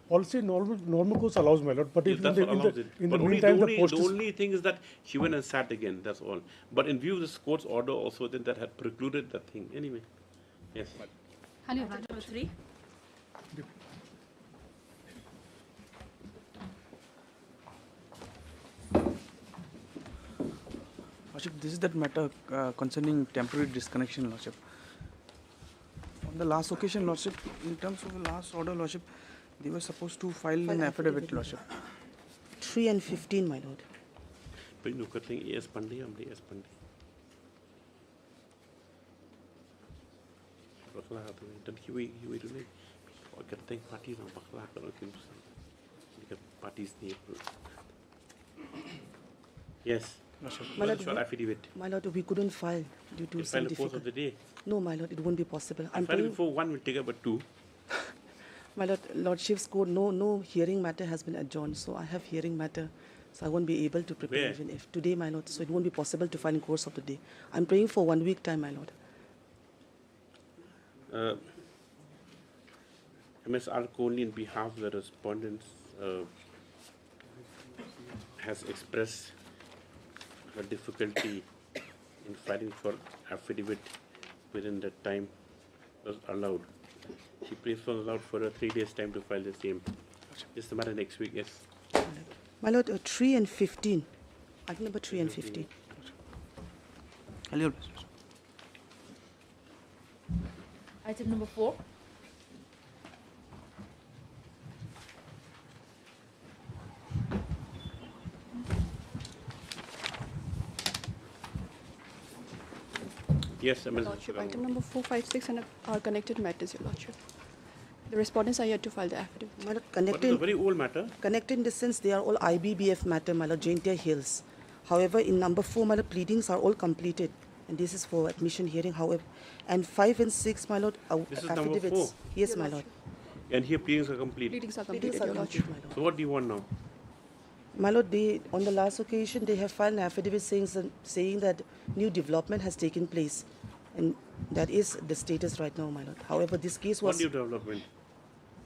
Policy normal course allows, my lord, but Yes, if that's what allows it. in the But only meantime the the post is only thing is that she went and sat again. That's all. But in view of this court's order, also then that had precluded that thing. Anyway, yes. Highly obliged. Number 3. Lordship, this is that matter concerning temporary disconnection, Lordship. On the last occasion, Lordship, in terms of the last order, Lordship, they were supposed to file an affidavit, Lordship. 3 and 15, my lord. But you look at thing AS Pandey, I'm the AS Pandey. Bakla tu, dan kiwi tu ni. Agar teng parti nak bakla kalau kim. Dekat parti ni. Yes. My lord, Short affidavit. my lord, we couldn't file due to You some file the course of the difficulty. day. No, my lord, it won't be possible. I'm File praying, before 1 will take about 2. my lord, lordship's court, no hearing matter has been adjourned, so I have hearing matter, so I won't be able to prepare Where? even if today, my lord, so it won't be possible to file in course of the day. I'm praying for 1 week time, my lord. MSR Kohli, in behalf of the respondents, has expressed her difficulty in filing for affidavit within the time was allowed. She prays for allowed for a 3 days time to file the same. It's the matter next week, yes. My lord, 3 and 15. Item number 3 and 15. Highly obliged. Item number 4. Yes, Ms. Lordship, item number 4, 5, 6 are connected matters, Your Lordship. The respondents are yet to file the affidavit. My lord, But it's a connected, very old matter. connected in the sense they are all IBBF matter, my lord, Jaintia Hills. However, in number 4, my lord, pleadings are all completed, and this is for admission hearing, however. And 5 and 6, my lord, This is number affidavits. 4. Yes, Your my lord. And here pleadings are complete. Pleadings are Pleadings completed, are Your Lordship. complete, my lord. So what do you want now? My lord, they, on the last occasion, they have filed an affidavit saying that new development has taken place. And that is the status right now, my lord. However, this case What was... new development?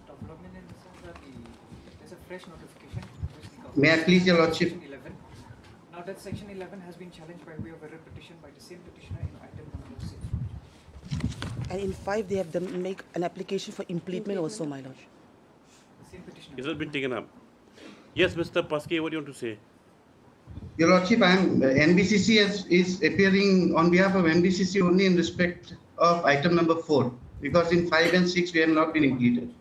Development in the sense that there's a fresh notification. May I please, Your Lordship? Section 11. Now that section 11 has been challenged by way of a repetition by the same petitioner in item number 6. And in 5, they have them make an application for impleadment also, my lord. The Same petitioner. It has been taken up. Yes, Mr. Paske, what do you want to say? Your Lordship, NBCC is appearing on behalf of NBCC only in respect of item number 4, because in 5 and 6 we have not been included.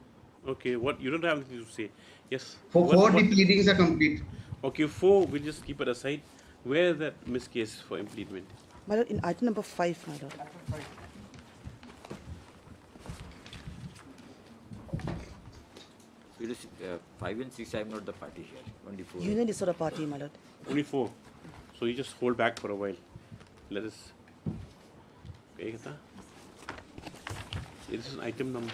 Okay, what you don't have anything to say. Yes. For What- 4, what- the pleadings are complete. Okay, 4, we'll just keep it aside. Where is that Misc case for impleadment? My lord, in item number 5, my lord. Item 5. It is 5 and 6. I am not the party here. Only 4. Union is not a party, my lord. Only 4. So you just hold back for a while. Let us. Okay, kata? This is item number.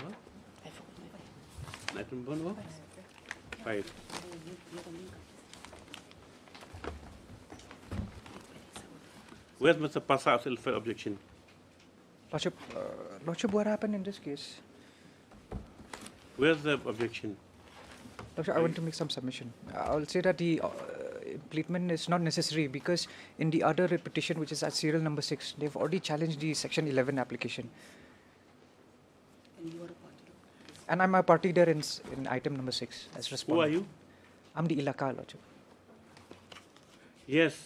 Item number 5. Where's Mr. Pasa's self objection? Lordship, what happened in this case? Where's the objection? Lordship, I want to make some submission. I will say that the impleadment is not necessary because in the other petition, which is at serial number 6, they've already challenged the section 11 application. And you are a party. And I'm a party there in item number 6 as Who respondent. are you? I'm the Ilaka, Lordship. Yes.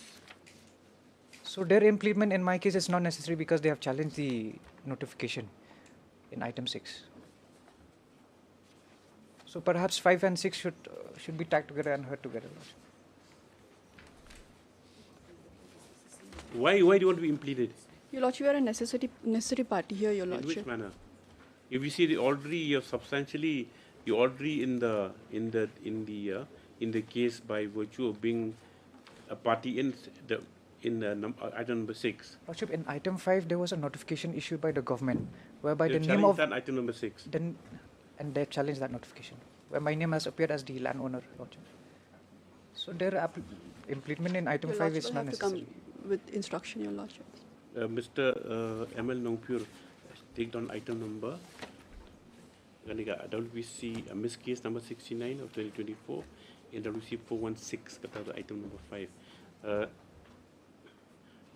So their impleadment in my case is not necessary because they have challenged the notification in item 6. So perhaps 5 and 6 should be tagged together and heard together. Lordship. Why do you want to be impleaded? Your Lordship, you are a necessary party here, Your In which Lordship. manner? If you see the already you're substantially you're already in the case by virtue of being a party in item number 6. Lordship, in item 5 there was a notification issued by the government whereby They the name of that item number 6. and they challenged that notification where my name has appeared as the landowner, Lordship. So their impleadment in item Your 5 Lordship is will not have to come necessary. with instruction, Your Lordship. Mr. ML Nongpur, take down item number. WBC Misc case number 69 of 2024 in WC 416 kata the item number 5.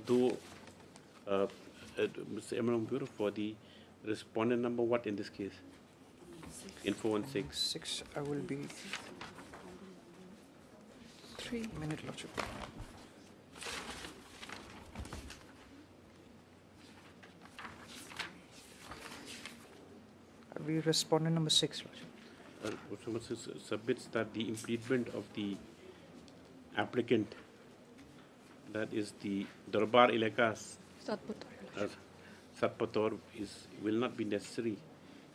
Though Mr. ML Nongpur for the respondent number what in this case? In 416. 6, I will be 3. minute, Lordship. I'll be respondent number 6, Lordship. Submits that the impleadment of the applicant, that is the Darbar Ilakas Satpator, will not be necessary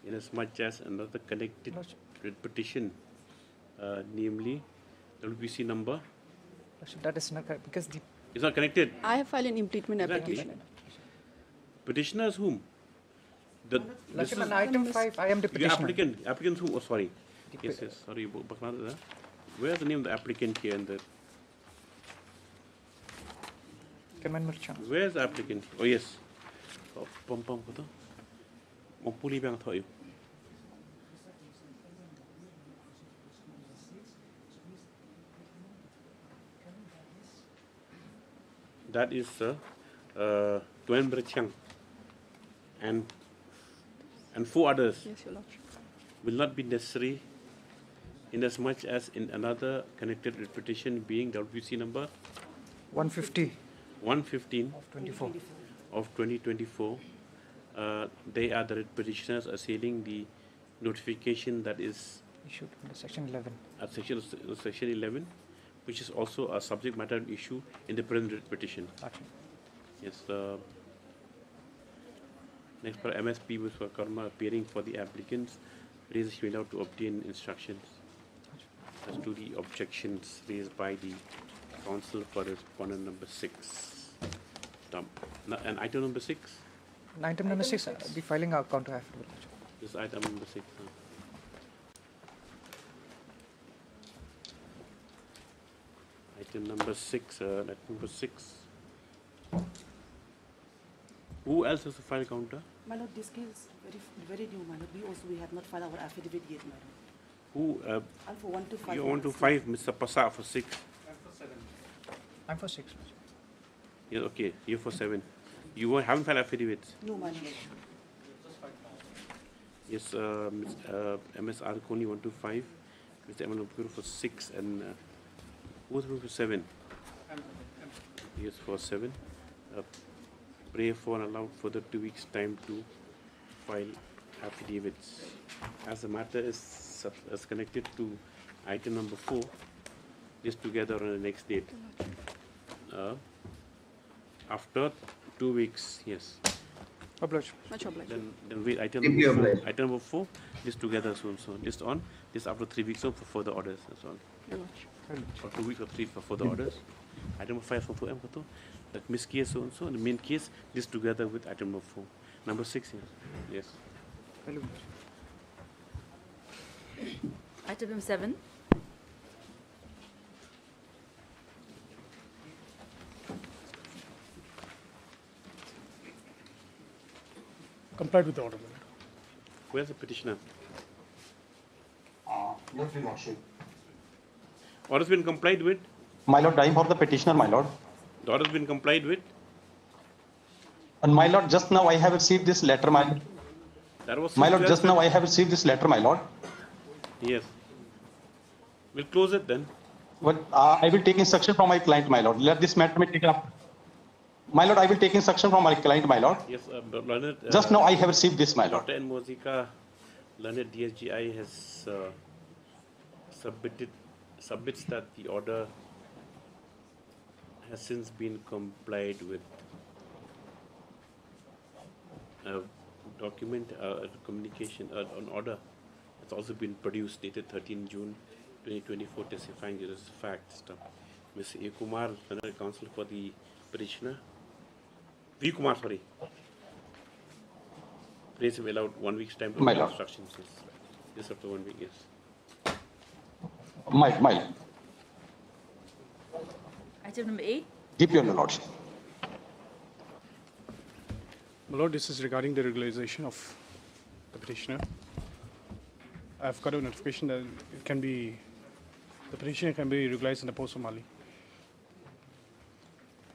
inasmuch as another connected petition, namely WBC number. Lordship, that is not correct because the It's not connected. I have filed an impleadment Exactly. application. Petitioners whom? This Lordship, is on item 5, I am the the petitioner. applicant. Applicants who? Oh, sorry. Yes, sorry. Where's the name of the applicant here? And the where's the applicant? Oh yes. Pom ko to. Mapuli bang tayo. That is Tuan Berchang and 4 others. Yes, Your Lordship. Will not be necessary inasmuch as in another connected petition being WC number 150 115 of 24. of 2024. They are the petitioners assailing the notification that is Issued under section 11. at section 11, which is also a subject matter issue in the present petition. Lordship. Yes. Next for MSP with Karma appearing for the applicants, raises allowed to obtain instructions as to the objections raised by the council for respondent number 6. And item number 6? And item number 6, I'll be filing our counter affidavit. Lordship. This is item number 6. Item number 6. Item number 6. Who else has to file counter? My lord, this case is very new, my lord. We have not filed our affidavit yet, my lord. Who? I'm for 1 to 5. You want to 5, Mr. Pasa for 6. I'm for 6. Lordship. Yeah, okay, you're for 7. You haven't filed affidavits? No, my lord. Yes, MS Arkoni 1 to 5, Mr. Eman approved for 6 and who was approved for 7? Yes, for 7. Pray for and allow further 2 weeks time to file affidavits. As the matter is connected to item number 4, this together on the next date. After 2 weeks, yes. Obliged. Much obliged. Then wait, item number 4. Item number 4, this together so and so. This on, this after 3 weeks on for further orders and so on. For 2 weeks or 3 for further orders. Item number 5 for M, that Misc case so and so, and the main case, this together with item number 4. Number 6, yes. Yes. Item number 7. Complied with the order. Where's the petitioner? Yes, Your Lordship. Order has been complied with? My Lord, I am for the petitioner, my Lord. The order has been complied with? And my Lord, just now I have received this letter, my Lord. That was My Lord, just now I have received this letter, my Lord. Yes. We'll close it then. But I will take instruction from my client, my Lord. Let this matter be taken up. My Lord, I will take instruction from my client, my Lord. Yes, Learned. Just now I have received this, my Lord. Dr. N. Mozika, Learned DSGI has submits that the order has since been complied with. A document, communication, an order has also been produced dated 13 June 2024 testifying this is fact stuff. Ms. A. Kumar, Learned Counsel for the petitioner. V. Kumar, sorry. Please have allowed 1 week's time to make instructions. Yes. Yes, after 1 week, yes. My Item number 8. Keep your Lordship. My Lord, this is regarding the regularization of the petitioner. I've got a notification that the petitioner can be regularized in the post of Mali.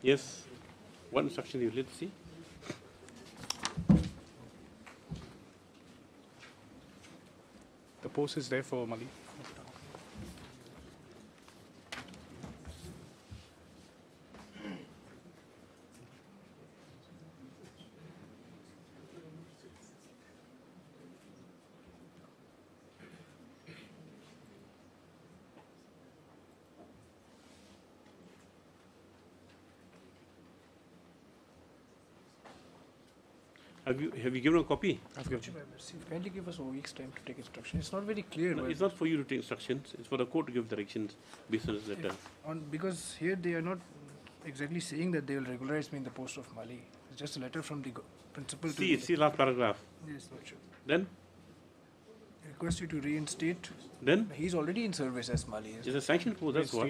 Yes. What instruction do you let's see? The post is there for Mali. Have you given a copy? I've given. Kindly give us a week's time to take instruction. It's not very clear. No, it's not for you to take instructions. It's for the court to give directions based on this letter. Because here they are not exactly saying that they will regularize me in the post of Mali. It's just a letter from the principal. See last paragraph. Yes, Lordship. Then? Request you to reinstate. Then? He's already in service as Mali. It's a sanction post, that's what.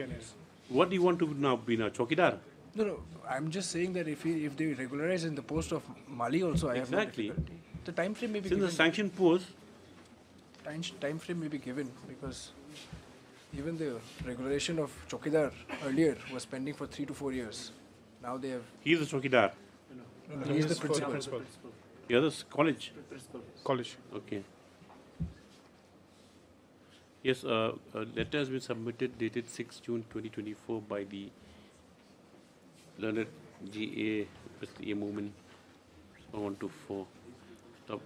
What do you want to now be now? Chokidar? No, I'm just saying that if they regularize in the post of Mali also, I have no difficulty. The time frame may be given. Since the sanction post. Time frame may be given because even the regularization of Chokidar earlier was pending for 3 to 4 years. Now they have. He is the Chokidar. No, he is the principal. The other college. College. Okay. Yes, a letter has been submitted dated 6 June 2024 by the Learned GA A movement 124. Stop.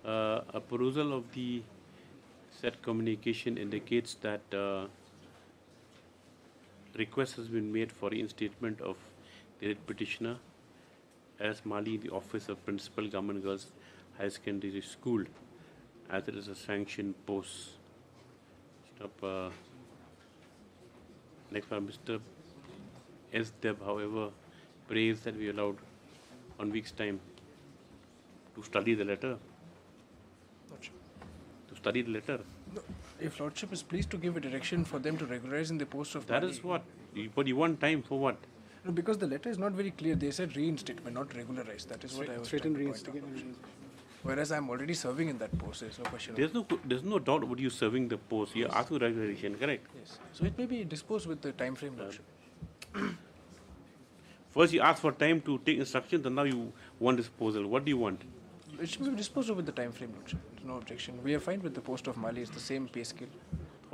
A perusal of the said communication indicates that request has been made for reinstatement of the petitioner as Mali in the office of Principal Government Girls High Secondary School, as it is a sanctioned post. Stop. Next one, Mr. S. Deb, however, prays that we allowed 1 week's time to study the letter. To study the letter. No, if Lordship is pleased to give a direction for them to regularize in the post of That Mali. is what? But you want time for what? No, because the letter is not very clear. They said reinstatement, not regularize. That is what I was trying to point out. Whereas I'm already serving in that post. There's no question. There's no doubt about you serving the post. You asked for regularization, correct? Yes. So it may be disposed with the time frame, Lordship. First you asked for time to take instructions and now you want disposal. What do you want? It should be disposed of with the time frame, Lordship. There's no objection. We are fine with the post of Mali. It's the same pay scale.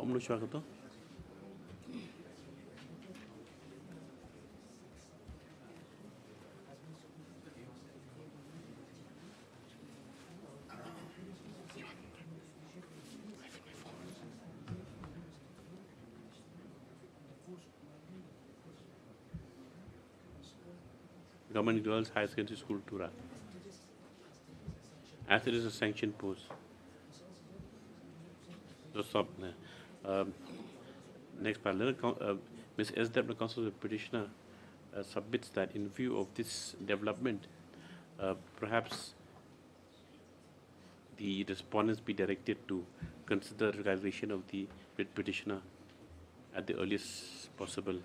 Omnushwagato. Government Girls High Secondary School, Tura. As it is a sanctioned post. So stop. Next part. Ms. S. The Counsel of the Petitioner submits that in view of this development, perhaps the respondents be directed to consider regularization of the writ petitioner at the earliest possible.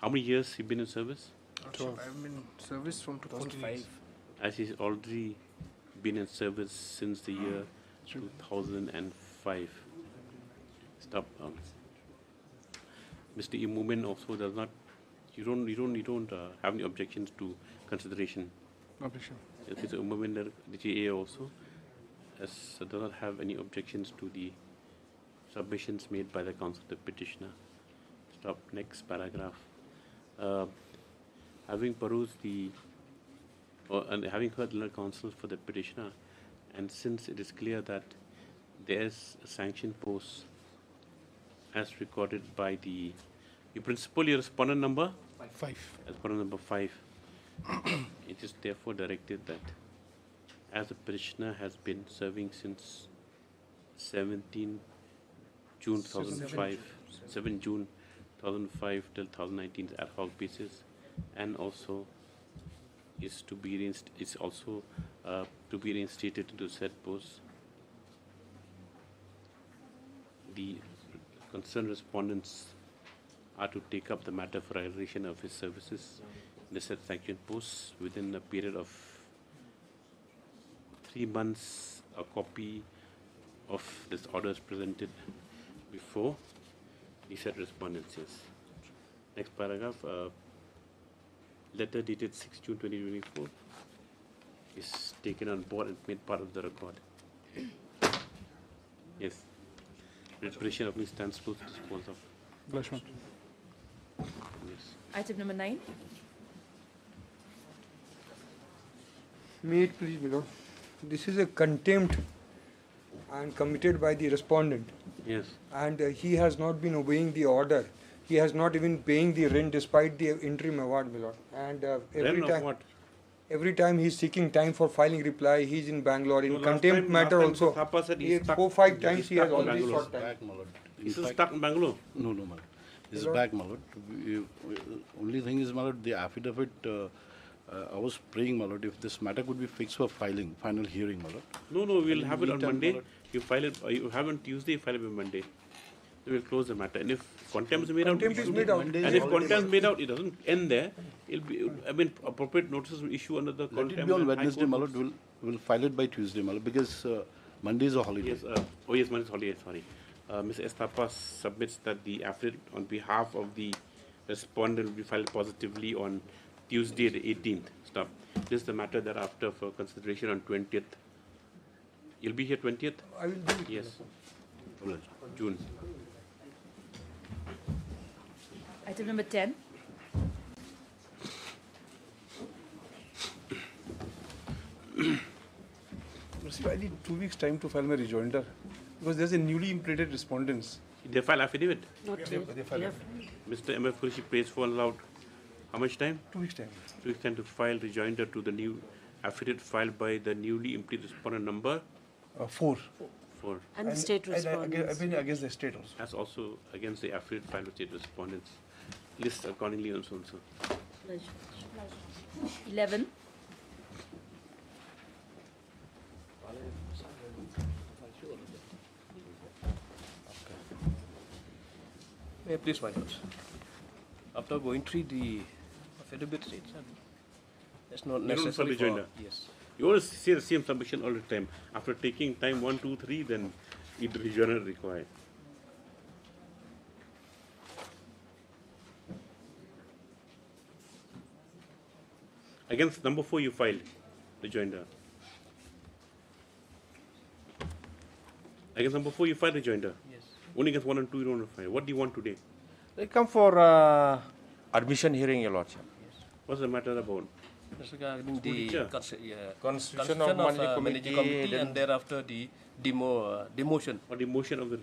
How many years he been in service? 12. I've been in service from 2005. As he's already been in service since the year 2005. Stop. Mr. Impleadment also does not. You don't have any objections to consideration. Objection. Mr. Impleadment, the GA also does not have any objections to the submissions made by the counsel of the petitioner. Stop. Next paragraph. Having perused and having heard the counsel for the petitioner, and since it is clear that there is a sanction post as recorded by the principal, your respondent number? 5. Respondent number 5. It is therefore directed that as the petitioner has been serving since 17 June 2005, 7 June 2005 till 2019 ad hoc basis, and also is to be reinstated into said post. The concerned respondents are to take up the matter for regularization of his services in the said sanction post within a period of 3 months. A copy of this order is presented before the said respondents. Yes. Next paragraph. Letter dated 6 June 2024 is taken on board and made part of the record. Yes. Preparation of me stands to dispose of. Blushman. Yes. Item number 9. May it please, my lord. This is a contempt and committed by the respondent. Yes. And he has not been obeying the order. He has not even paying the rent despite the interim award, my lord. And every time he's seeking time for filing reply, he's in Bangalore. In contempt matter also, 4-5 times he has already sought time. He's stuck in Bangalore? No, my lord. He's back, my lord. Only thing is, my lord, the affidavit, I was praying, my lord, if this matter could be fixed for final hearing, my lord. No, we'll have it on Monday. You file it, you have on Tuesday, file it on Monday. We will close the matter. And if contempt is made out, and if contempt is made out, it doesn't end there. It'll be, appropriate notices will issue under the contempt. Let it be on Wednesday, my lord. We'll file it by Tuesday, my lord, because Monday is a holiday. Yes, yes, Monday is holiday, sorry. Ms. Estapas submits that the affidavit on behalf of the respondent will be filed positively on Tuesday, the 18th. Stop. This is the matter thereafter for consideration on 20th. You'll be here 20th? I will do it. Yes. June. Item number 10. I need 2 weeks time to file my rejoinder because there's a newly implemented respondents. They file affidavit? Not yet. They file Mr. M.F. Kurishi pays for allowed how much time? 2 weeks time. 2 weeks time to file rejoinder to the new affidavit filed by the newly implemented respondent number? 4. 4. And the state respondents. I've been against the state also. As also against the affidavit filed with state respondents. List accordingly and so on. 11. May I please, my lords? After going through the affidavit states, it's not necessary for... Yes. You always say the same submission all the time. After taking time 1, 2, 3, then it rejoinder required. Against number 4 you filed rejoinder. Against number 4, you file rejoinder. Yes. Only against 1 and 2, you don't file. What do you want today? They come for admission hearing, Your Lordship. What's the matter about? Regarding teacher? constitution of managing committee and thereafter the demotion. Or demotion of the...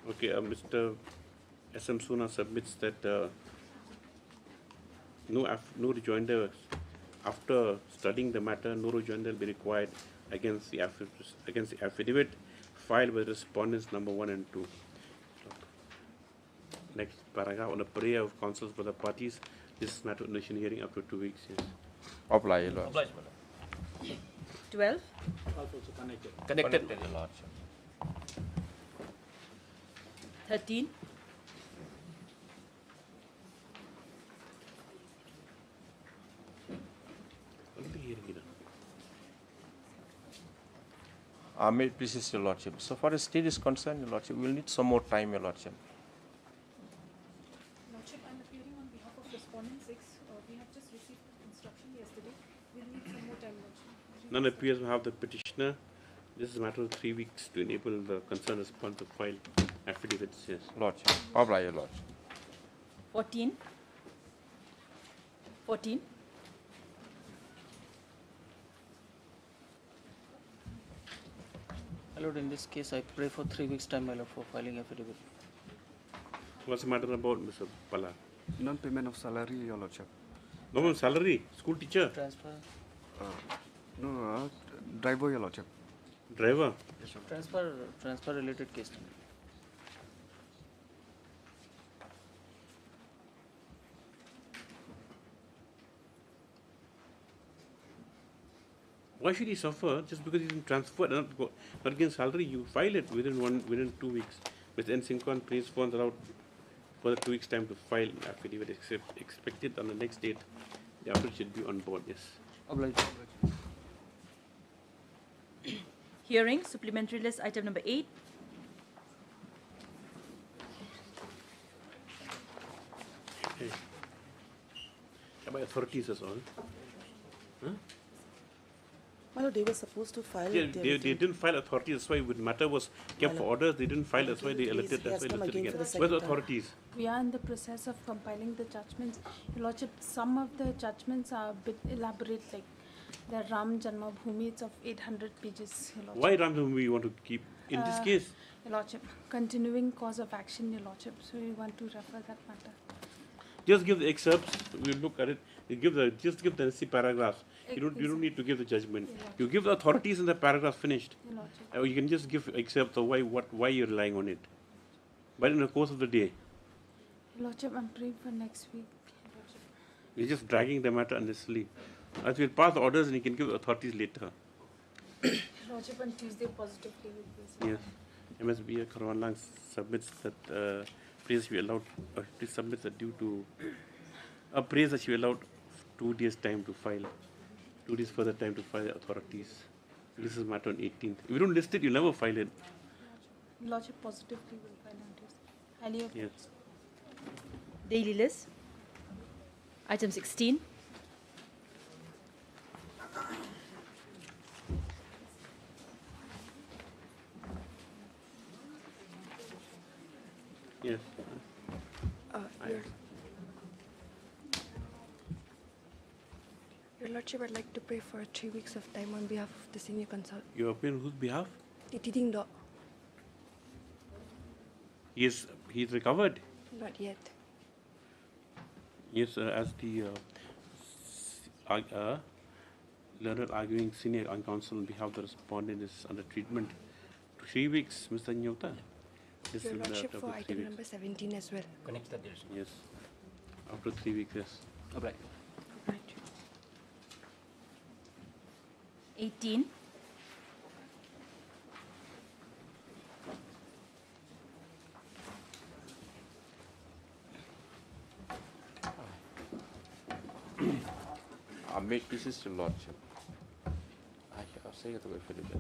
Okay, Mr. S.M. Suna submits that no rejoinder. After studying the matter, no rejoinder will be required against the affidavit filed by respondents number 1 and 2. Next paragraph, on a prayer of counsels for the parties, this is matter of nation hearing up to 2 weeks. Yes. Apply, Your Lordship. 12. Connected, Your Lordship. 13. May it please Your Lordship. So far as state is concerned, Your Lordship, we will need some more time, Your Lordship. Lordship, I'm appearing on behalf of respondent 6. We have just received instruction yesterday. We'll need some more time, Lordship. None appears to have the petitioner. This is a matter of 3 weeks to enable the concerned respondent to file affidavits. Yes. Lordship. Apply, Your Lordship. 14. 14. My Lord, in this case, I pray for 3 weeks' time, my Lord, for filing affidavit. What's the matter about, Mr. Pala? Non-payment of salary, Your Lordship. No salary? School teacher? Transfer. No, driver, Your Lordship. Driver? Yes, sir. Transfer related case. Why should he suffer just because he's been transferred? Not against salary. You file it within 2 weeks. Mr. N. Sincon, please phone allowed for the 2 weeks time to file affidavit expected on the next date. The applicant should be on board. Yes. Obliged. Hearing, supplementary list, item number 8. Okay. By authorities as well. Huh? Well, they were supposed to file. Yeah, they didn't file authorities. That's why when matter was kept for orders, they didn't file. That's why they elected. That's why elected again. Where's the authorities? We are in the process of compiling the judgments. Your Lordship, some of the judgments are a bit elaborate, like the Ram Janmabhoomi, it's of 800 pages. Your Lordship. Why Ram Janmabhoomi you want to keep in this case? Your Lordship, continuing cause of action, Your Lordship. So we want to refer that matter. Just give the excerpts. We'll look at it. Just give the necessary paragraphs. You don't need to give the judgment. You give the authorities in the paragraph finished. Or you can just give excerpts of why you're relying on it. But in the course of the day. Your Lordship, I'm praying for next week. You're just dragging the matter unnecessarily. As we'll pass the orders and you can give the authorities later. Your Lordship, on Tuesday positively will be. Yes. MSB Karwanlang submits that praise we allowed, please submits that due to a praise that she allowed 2 days time to file. 2 days further time to file the authorities. This is matter on 18th. If you don't list it, you'll never file it. Your Lordship, positively will file on Tuesday. Highly of Yes. Daily list. Item 16. Yes. Your Lordship, I'd like to pray for 3 weeks of time on behalf of the senior consult. You appeal on whose behalf? Ititing He's recovered. Not yet. Yes, as the learned arguing senior counsel on behalf of the respondent is under treatment. 3 weeks, Mr. Nyota. Your Lordship, for item number 17 as well. Connected. Yes. After 3 weeks, yes. Right. 18. Make this is Your Lordship. I'll say it away for the day.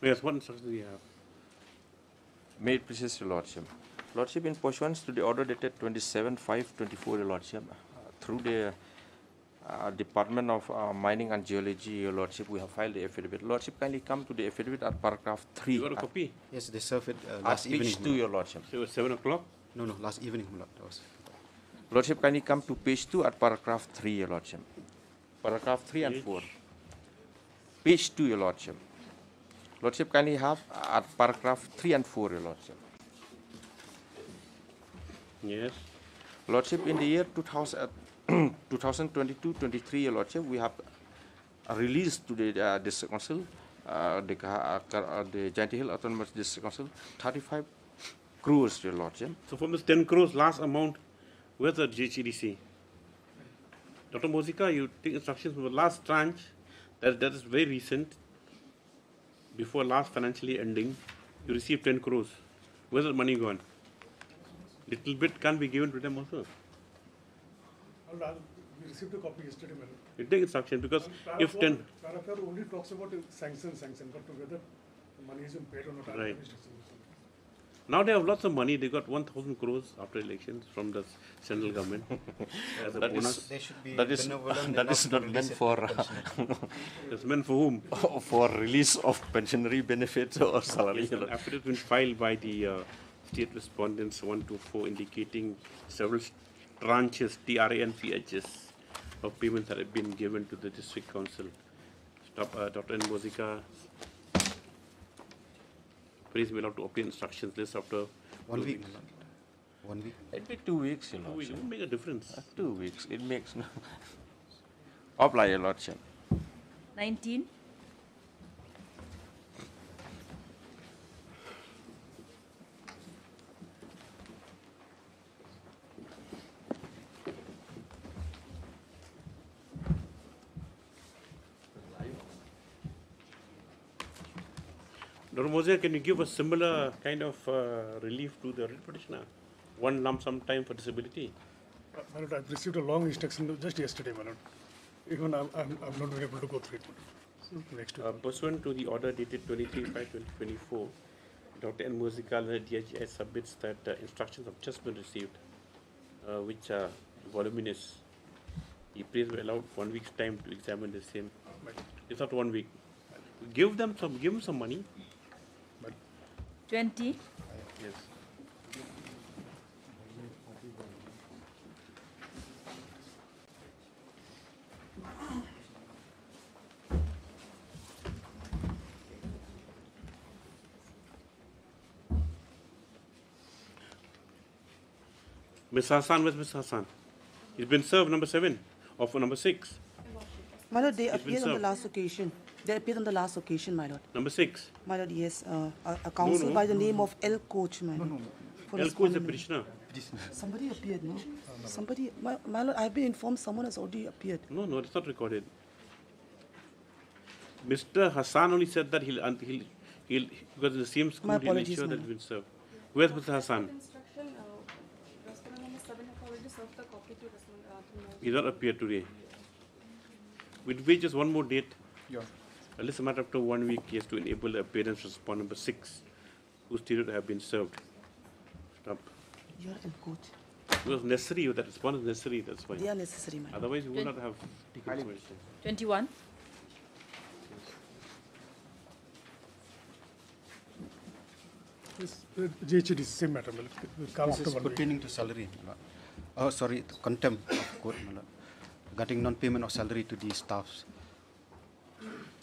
Yes, what instructions do you have? May it please your Lordship. Lordship, in pursuance to the order dated 27/5/24, your Lordship, through the Department of Mining and Geology, your Lordship, we have filed the affidavit. Lordship, kindly come to the affidavit at paragraph 3. You got a copy? Yes, they served it Last evening. Page 2, your Lordship. So it was 7 o'clock? No, last evening, my lord. That was. Lordship, kindly come to page 2 at paragraph 3, your Lordship. Paragraph 3 and 4. Page 2, your Lordship. Lordship, kindly have at paragraph 3 and 4, your Lordship. Yes. Lordship, in the year 2022-23, your Lordship, we have released to the District Council, the Jaintia Hill Autonomous District Council, 35 crores, your Lordship. So from this 10 crores last amount, where's the GHDC? Dr. Mozika, you take instructions from the last tranche, that is very recent, before last financial year ending, you received 10 crores. Where's the money gone? Little bit can be given to them also. We received a copy yesterday, madam. You take instruction because if 10. Paragraph only talks about sanction, but whether the money is paid or not. Right. Now they have lots of money. They got 1,000 crores after elections from the central government as a bonus. That is not meant for. It's meant for whom? For release of pensionary benefits or salary. Yes, after it's been filed by the state respondents 1 to 4, indicating several tranches, TRA and PHS, of payments that have been given to the district council. Dr. N. Mozika, please be allowed to obtain instructions list after 1 week. 1 week. It'd be 2 weeks, your 2 weeks. Lordship. It won't make a difference. 2 weeks. It makes no. Apply, your Lordship. 19. Dr. Mozia, can you give a similar kind of relief to the writ petitioner? One lump sum time for disability? My lord, I've received a long instruction just yesterday, my lord. Even I'm not been able to go through it. Next week. Pursuant to the order dated 23/5/2024, Dr. N. Mozika, the DHS submits that instructions have just been received, which are voluminous. He prays we allowed 1 week's time to examine the same. It's not 1 week. Give him some money. 20. Yes. Ms. Hassan, where's Ms. Hassan? He's been served number 7 or for number 6. My lord, they It's been appeared on the served. last occasion. They appeared on the last occasion, my lord. Number 6. My lord, yes, a counsel by the name of L. Coach, my lord. for L. Coach is the respondent. petitioner. Somebody appeared, no? Somebody, my lord, I've been informed someone has already appeared. No, it's not recorded. Mr. Hassan only said that he'll because in the same school My he'll apologies, ensure that ma'am. it's been served. Where's Mr. Hassan? Instruction, respondent number 7 have already served the copy to respondent. He not appeared today. We'll wait just one more date. Yeah. At least a matter after 1 week, he has to enable the appearance of respondent number 6, whose stated to have been served. Stop. You're L. Coach. It was necessary, that response is necessary, that's why. They are necessary, my lord. Otherwise, we would not have taken information. 21. GHD is same matter. Will come This after is 1 week. pertaining to salary. Oh, sorry, contempt of court. Regarding non-payment of salary to the staffs.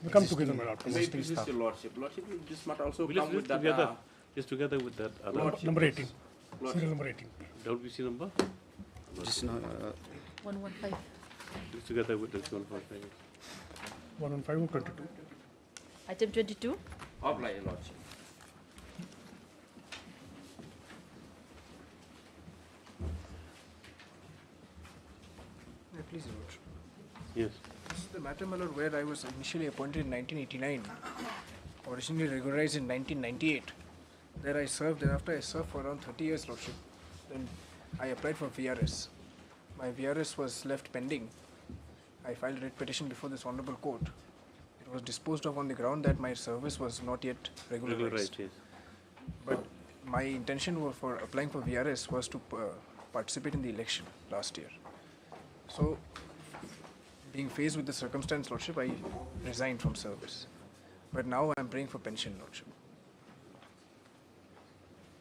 We come together, my lord. Existing staff. Your Lordship. Lordship, this matter also We'll come with that. together, just together with that other. Number 18. Serial number 18. WBC number? Just 115. Just together with this 145. 115 or 22. Item 22. Apply, your Lordship. Please, Your Lordship. Yes. This is the matter, my lord, where I was initially appointed in 1989, originally regularized in 1998. There I served, thereafter I served for around 30 years, Lordship. Then I applied for VRS. My VRS was left pending. I filed a writ petition before this honorable court. It was disposed of on the ground that my service was not yet regularized. Yes. But my intention for applying for VRS was to participate in the election last year. So, being faced with the circumstance, Lordship, I resigned from service. But now I am praying for pension, Lordship.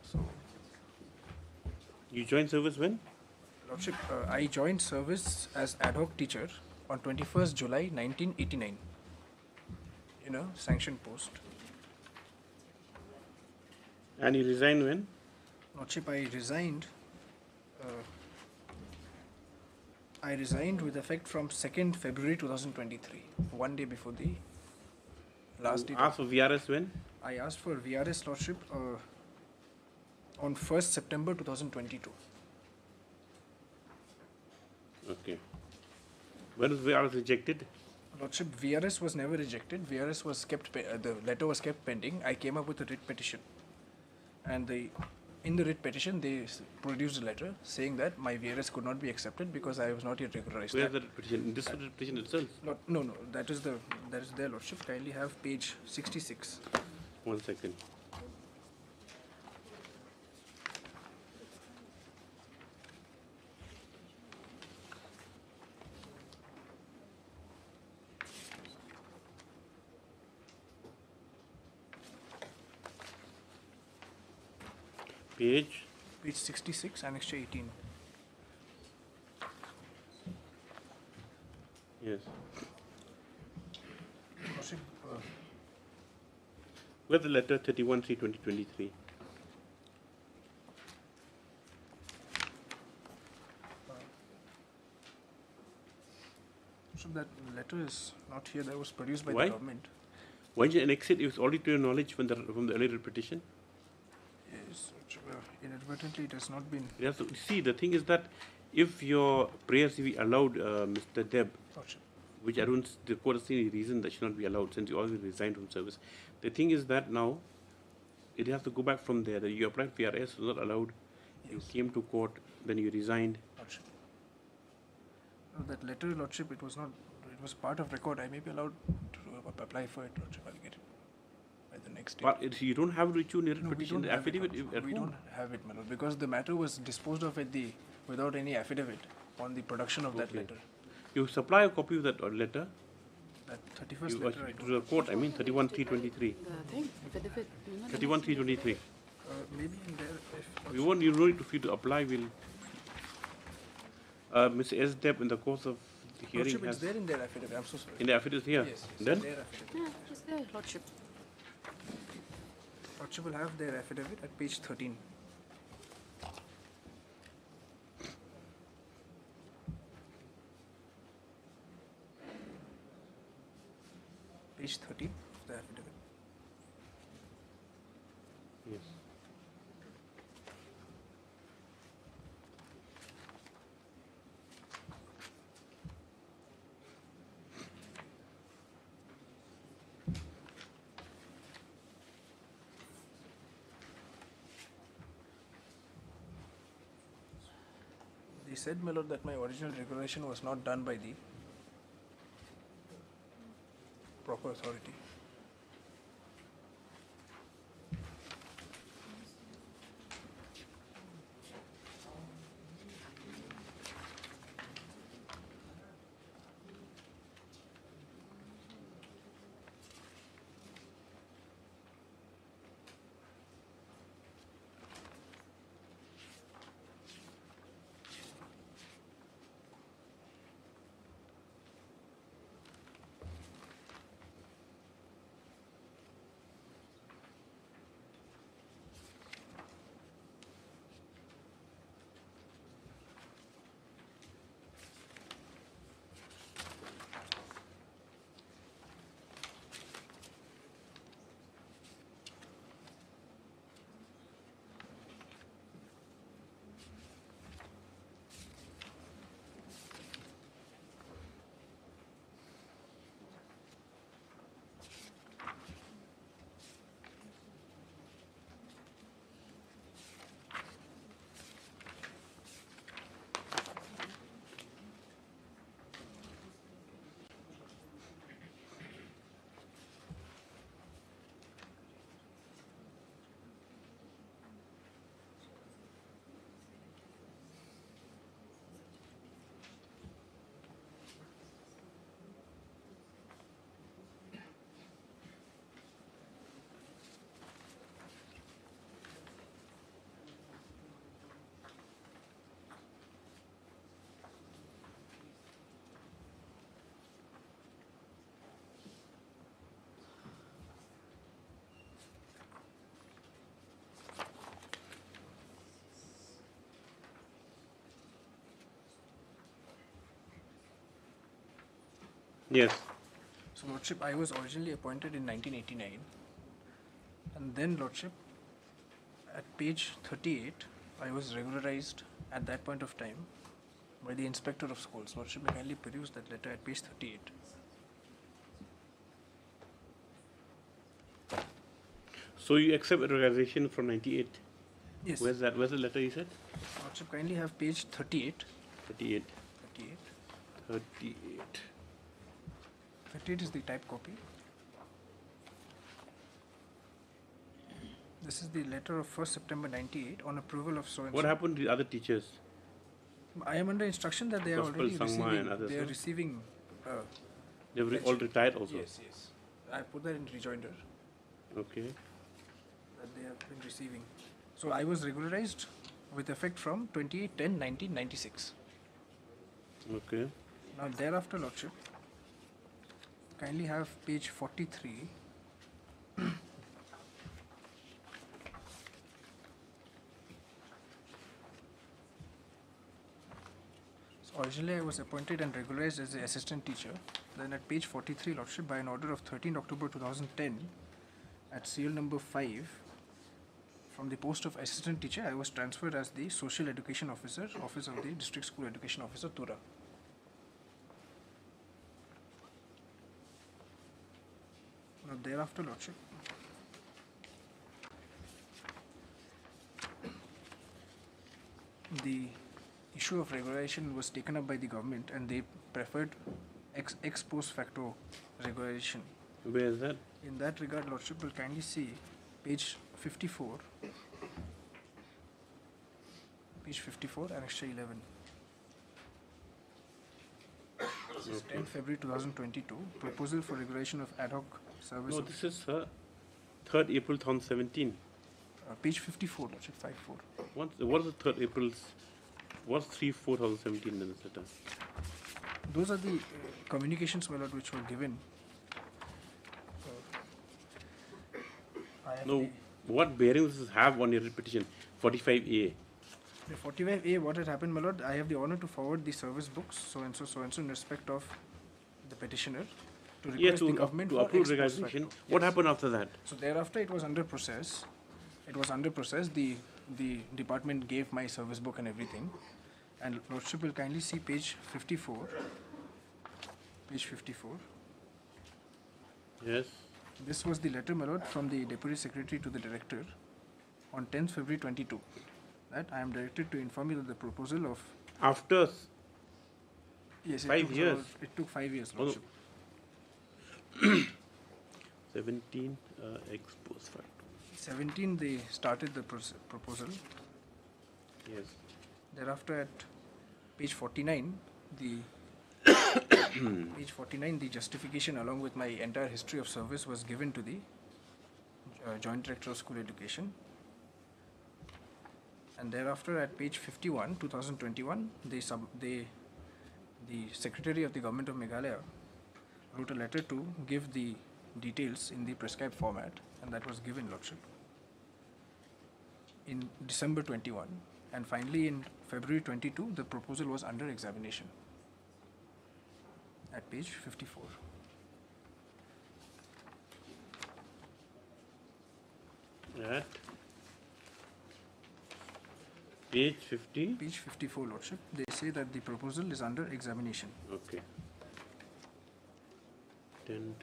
So, you joined service when? Lordship, I joined service as ad hoc teacher on 21st July 1989 in a sanctioned post. And you resigned when? Lordship, I resigned with effect from 2nd February 2023, one day before the last date. Asked for VRS when? I asked for VRS, Lordship, on 1st September 2022. Okay. When was VRS rejected? Lordship, VRS was never rejected. VRS was kept, the letter was kept pending. I came up with a writ petition. And in the writ petition, they produced a letter saying that my VRS could not be accepted because I was not yet regularized. Where is the writ petition? In this writ petition itself? No, that is their Lordship. Kindly have page 66. 1 second. Page 66, Annexure 18. Yes. Lordship, Where's the letter 31/3/2023? So that letter is not here. That was produced by Why? the government. Why did you annex it? It was already to your knowledge from the earlier petition. Yes, inadvertently it has not been. Yes, see, the thing is that if your prayers be allowed, Mr. Deb, which I don't, the court has seen any reason that should not be allowed since you already resigned from service. The thing is that now it has to go back from there. That you applied for VRS, was not allowed. Yes. You came to court, then you resigned. Lordship. No, that letter, Lordship, it was not. It was part of record. I may be allowed to apply for it, Lordship. I'll get it by the next day. But you don't have to issue a petition, the affidavit at We home. don't have it, my lord, because the matter was disposed of without any affidavit on the production of that letter. You supply a copy of that letter. That 31st letter I to the court, I mean 31/3/23. 31/3/23. Maybe in there. You won't. You don't need to feel to apply. Will Mr. S. Deb in the course of the hearing Lordship, has it's there in their affidavit. I'm so sorry. in the affidavit here. Yes, Then in their affidavit. Yeah, it's there, Lordship. Lordship will have their affidavit at page 13. Page 13 of the affidavit. yes. They said, my lord, that my original regulation was not done by the proper authority. Yes. So, Lordship, I was originally appointed in 1989, and then, Lordship, at page 38, I was regularized at that point of time by the Inspector of Schools. Lordship, may kindly peruse that letter at page 38. So you accept regularization from 98? Yes. Where's that? Where's the letter you said? Lordship, kindly have page 38. 38. 38. 38. 38 is the type copy. This is the letter of 1st September 98 on approval of so and What so. happened to the other teachers? I am under instruction that they are Gospel, already Sangma receiving. and others, They are no? receiving. They've all pension. retired also? Yes, yes. I put that in rejoinder. Okay. That they have been receiving. So I was regularized with effect from 28/10/1996. Okay. Now thereafter, Lordship, kindly have page 43. So originally I was appointed and regularized as the assistant teacher. Then at page 43, Lordship, by an order of 13 October 2010, at serial number 5, from the post of assistant teacher, I was transferred as the social education officer, office of the district school education officer, Tura. Now thereafter, Lordship, the issue of regularization was taken up by the government, and they preferred ex post facto regularization. Where is that? In that regard, Lordship will kindly see page 54. Page 54, Annexure 11. This is 10 February 2022. Proposal for regulation of ad hoc service. No, this is 3rd April 2017. Page 54, Lordship, 54. What is the 3rd April? What's 3/4/2017 in this letter? Those are the communications, my lord, which were given. No, what bearing does this have on your petition? 45A. The 45A, what had happened, my lord, I have the honor to forward the service books, so and so, in respect of the petitioner, to request the government to for approve ex post regularization. facto. What Yes. happened after that? So thereafter, it was under process. It was under process. The department gave my service book and everything. And Lordship will kindly see page 54. Page 54. Yes. This was the letter, my lord, from the Deputy Secretary to the Director on 10th February 22. That I am directed to inform you that the proposal of... After Yes, 5 years? It took 5 years, Oh, Lordship. 17 ex post facto. 17, they started the proposal. Yes. Thereafter, at page 49, the the justification along with my entire history of service was given to the Joint Director of School Education. And thereafter, at page 51, 2021, the Secretary of the Government of Meghalaya wrote a letter to give the details in the prescribed format, and that was given, Lordship, in December 21. And finally, in February 22, the proposal was under examination at page 54. At page 50? Page 54, Lordship. They say that the proposal is under examination. Okay. 10.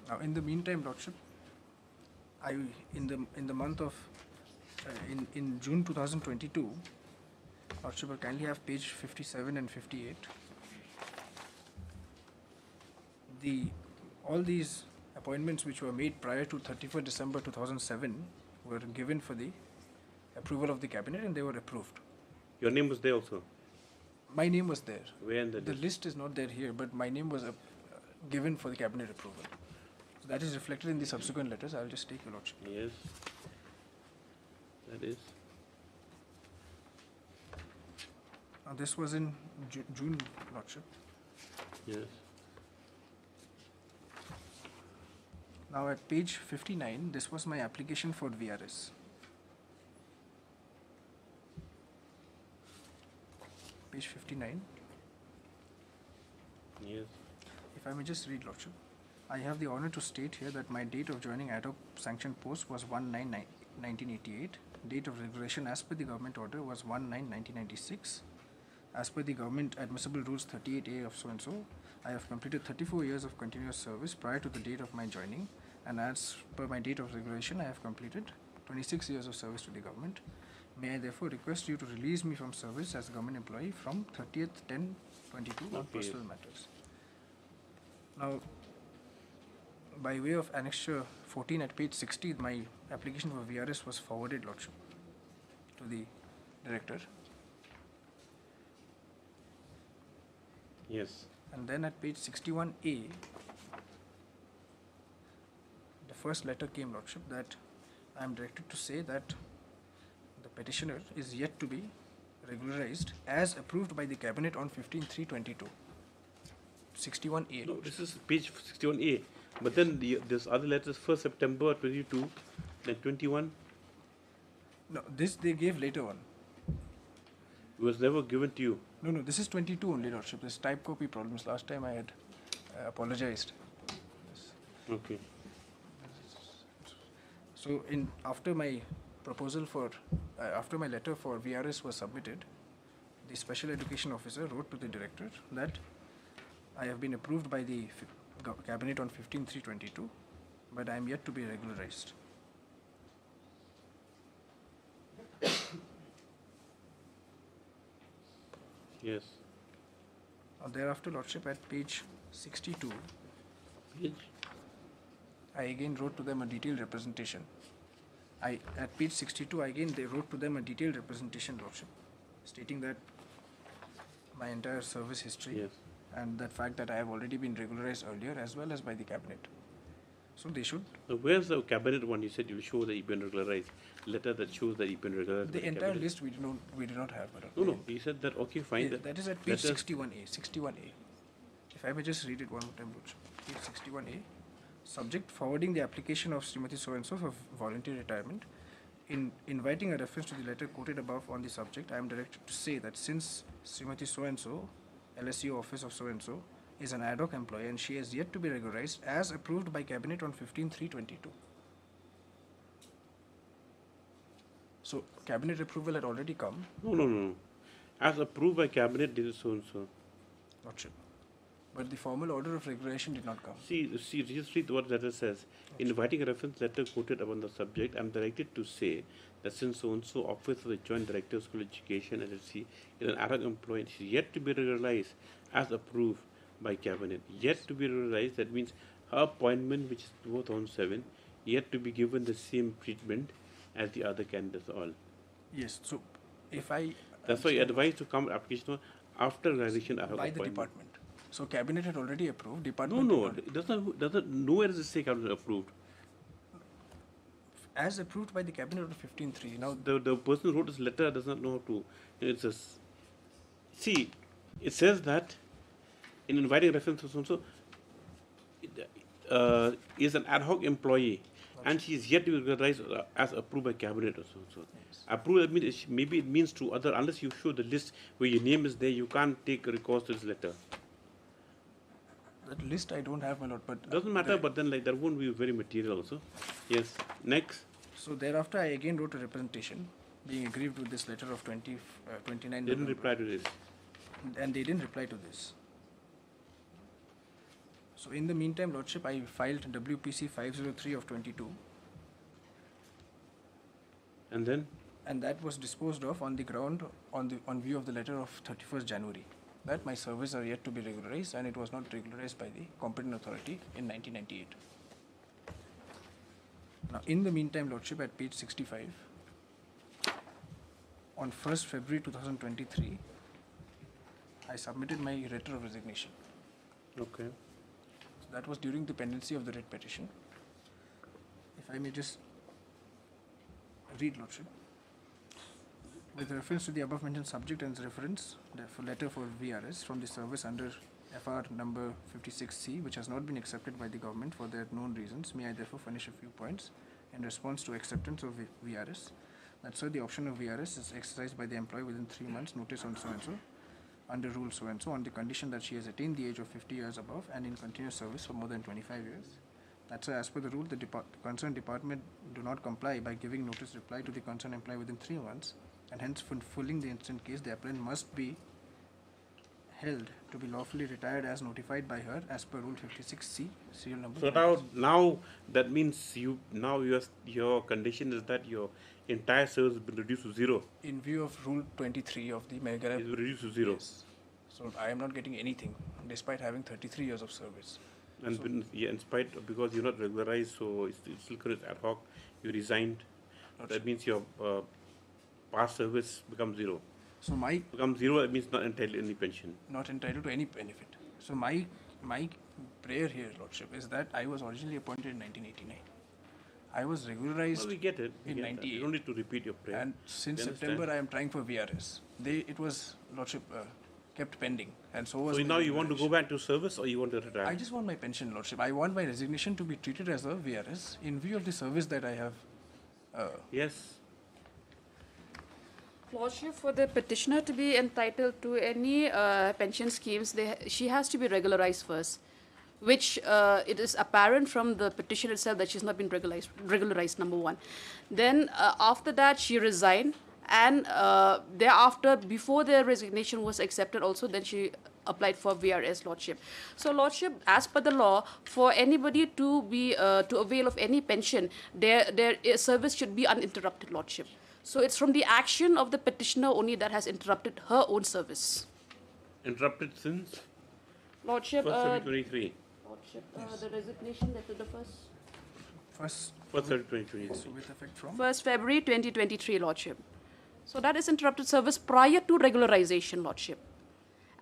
Now, in the meantime, Lordship, in the month of in June 2022, Lordship will kindly have page 57 and 58. All these appointments which were made prior to 31st December 2007 were given for the approval of the cabinet, and they were approved. Your name was there also? My name was there. Where in the list is not there here, but my name was given for the cabinet approval. So that is reflected in the subsequent letters. I will just take your Lordship. Yes. That is. Now this was in June, Lordship. Yes. Now at page 59, this was my application for VRS. Page 59. Yes. If I may just read, Lordship. I have the honor to state here that my date of joining ad hoc sanctioned post was 1/9/1988. Date of regulation as per the government order was 1/9/1996. As per the government admissible rules 38A of so-and-so, I have completed 34 years of continuous service prior to the date of my joining, and as per my date of regulation, I have completed 26 years of service to the government. May I therefore request you to release me from service as a government employee from 30th/10/22 on personal matters. Now, by way of annexure 14 at page 60, my application for VRS was forwarded, Lordship, to the director. Yes. And then at page 61A, the first letter came, Lordship, that I am directed to say that the petitioner is yet to be regularized as approved by the cabinet on 15/3/22. 61A. No, this is page 61A. But then this other letters 1st September 22, then 21. No, this they gave later on. It was never given to you. No, this is 22 only, Lordship. This type copy problems. Last time I had apologized. Okay. So after my proposal for, after my letter for VRS was submitted, the special education officer wrote to the director that I have been approved by the cabinet on 15/3/22, but I am yet to be regularized. Yes. Thereafter, Lordship, at page 62, I again wrote to them a detailed representation. At page 62, again they wrote to them a detailed representation, Lordship, stating that my entire service history, yes, and that fact that I have already been regularized earlier as well as by the cabinet. So they should. So where's the cabinet one? You said you show that you've been regularized. Letter that shows that you've been regularized. The entire list we do not have. No. He said that. Okay, fine. Yeah, that is at page 61A. 61A. If I may just read it one more time, page 61A. Subject: forwarding the application of Srimati so-and-so for voluntary retirement. In inviting a reference to the letter quoted above on the subject, I am directed to say that since Srimati so-and-so, LSU office of so-and-so, is an ad hoc employee and she has yet to be regularized as approved by cabinet on 15/3/22. So cabinet approval had already come. No. As approved by cabinet, this is so-and-so. Not sure. But the formal order of regulation did not come. See, just read what the letter says. In inviting a reference letter quoted upon the subject, I am directed to say that since so-and-so office of the Joint Director of School Education, LLC, is an ad hoc employee and she is yet to be regularized as approved by cabinet. Yet to be regularized, that means her appointment, which is 2007, yet to be given the same treatment as the other candidates all. Yes, so if I... That's why I advise to come application after realization ad hoc by the appointment. department. So cabinet had already approved. Department No, it doesn't. Nowhere does it say cabinet approved. As approved by the cabinet on 15/3. Now the person who wrote this letter does not know how to. It says, see, it says that in inviting reference to so is an ad hoc employee, and she is yet to be regularized as approved by cabinet or so. Yes. Approved means maybe it means to other, unless you show the list where your name is there, you can't take recourse to this letter. That list I don't have, my lord, but doesn't matter. But then, like, that won't be very material also. Yes. Next. So thereafter, I again wrote a representation, being aggrieved with this letter of 29. They didn't reply to this. And they didn't reply to this. So in the meantime, Lordship, I filed WPC 503 of 22. And then? And that was disposed of on the ground on view of the letter of 31st January. That my services are yet to be regularized, and it was not regularized by the competent authority in 1998. Now, in the meantime, Lordship, at page 65, on 1st February 2023, I submitted my letter of resignation. Okay. So that was during the pendency of the writ petition. If I may just read, Lordship. With reference to the above mentioned subject and reference, the letter for VRS from the service under FR number 56C, which has not been accepted by the government for their known reasons, may I therefore furnish a few points in response to acceptance of VRS. That so the option of VRS is exercised by the employee within 3 months notice on so-and-so, under rule so-and-so, on the condition that she has attained the age of 50 years above and in continuous service for more than 25 years. That's as per the rule, the concerned department do not comply by giving notice reply to the concerned employee within 3 months, and hence fulfilling the instant case, the applicant must be held to be lawfully retired as notified by her as per Rule 56C, serial number. So now that means your condition is that your entire service has been reduced to 0. In view of Rule 23 of the Meghalaya. It's reduced to 0. Yes. So I am not getting anything despite having 33 years of service. And So in spite of, because you're not regularized, so it's still correct ad hoc, you resigned. That means your past service becomes 0. So my becomes 0, that means not entitled to any pension. Not entitled to any benefit. So my prayer here, Lordship, is that I was originally appointed in 1989. I was regularized. Well, we get it. In 98. You don't need to repeat your prayer. And since September, I am trying for VRS. It was, Lordship, kept pending, and so was. So now you want to go back to service, or you want to retire? I just want my pension, Lordship. I want my resignation to be treated as a VRS in view of the service that I have. Yes. Lordship, for the petitioner to be entitled to any pension schemes, she has to be regularized first, which it is apparent from the petition itself that she's not been regularized, number one. Then after that, she resigned, and thereafter, before the resignation was accepted also, then she applied for VRS, Lordship. So, Lordship, as per the law, for anybody to be to avail of any pension, their service should be uninterrupted, Lordship. So it's from the action of the petitioner only that has interrupted her own service. Interrupted since? Lordship, 2023. Lordship, the resignation that the First February 2023. So with effect from? 1st February 2023, Lordship. So that is interrupted service prior to regularization, Lordship.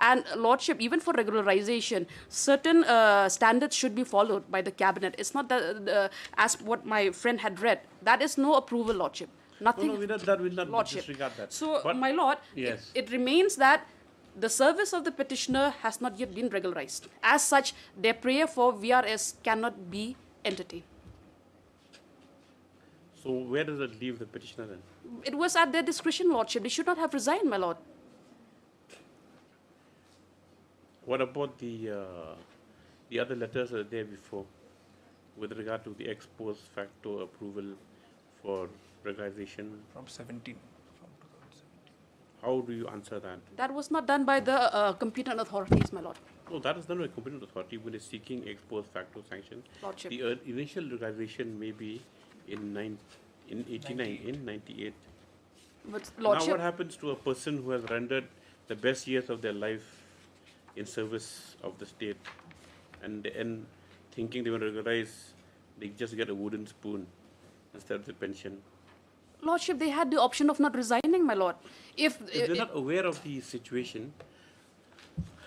And Lordship, even for regularization, certain standards should be followed by the cabinet. It's not that, as what my friend had read, that is no approval, Lordship. Nothing. No, we'll not Lordship. disregard that. So, but, my Lord, yes. it remains that the service of the petitioner has not yet been regularized. As such, their prayer for VRS cannot be entertained. So where does it leave the petitioner then? It was at their discretion, Lordship. They should not have resigned, my Lord. What about the other letters that are there before, with regard to the ex post facto approval for regularization? From 17. How do you answer that? That was not done by the competent authorities, my Lord. No, that is done by competent authority when it's seeking ex post facto sanction. Lordship. The initial regularization may be in 98. But Now Lordship, what happens to a person who has rendered the best years of their life in service of the state, and thinking they will regularize, they just get a wooden spoon instead of the pension? Lordship, they had the option of not resigning, my Lord. If they're not aware of the situation,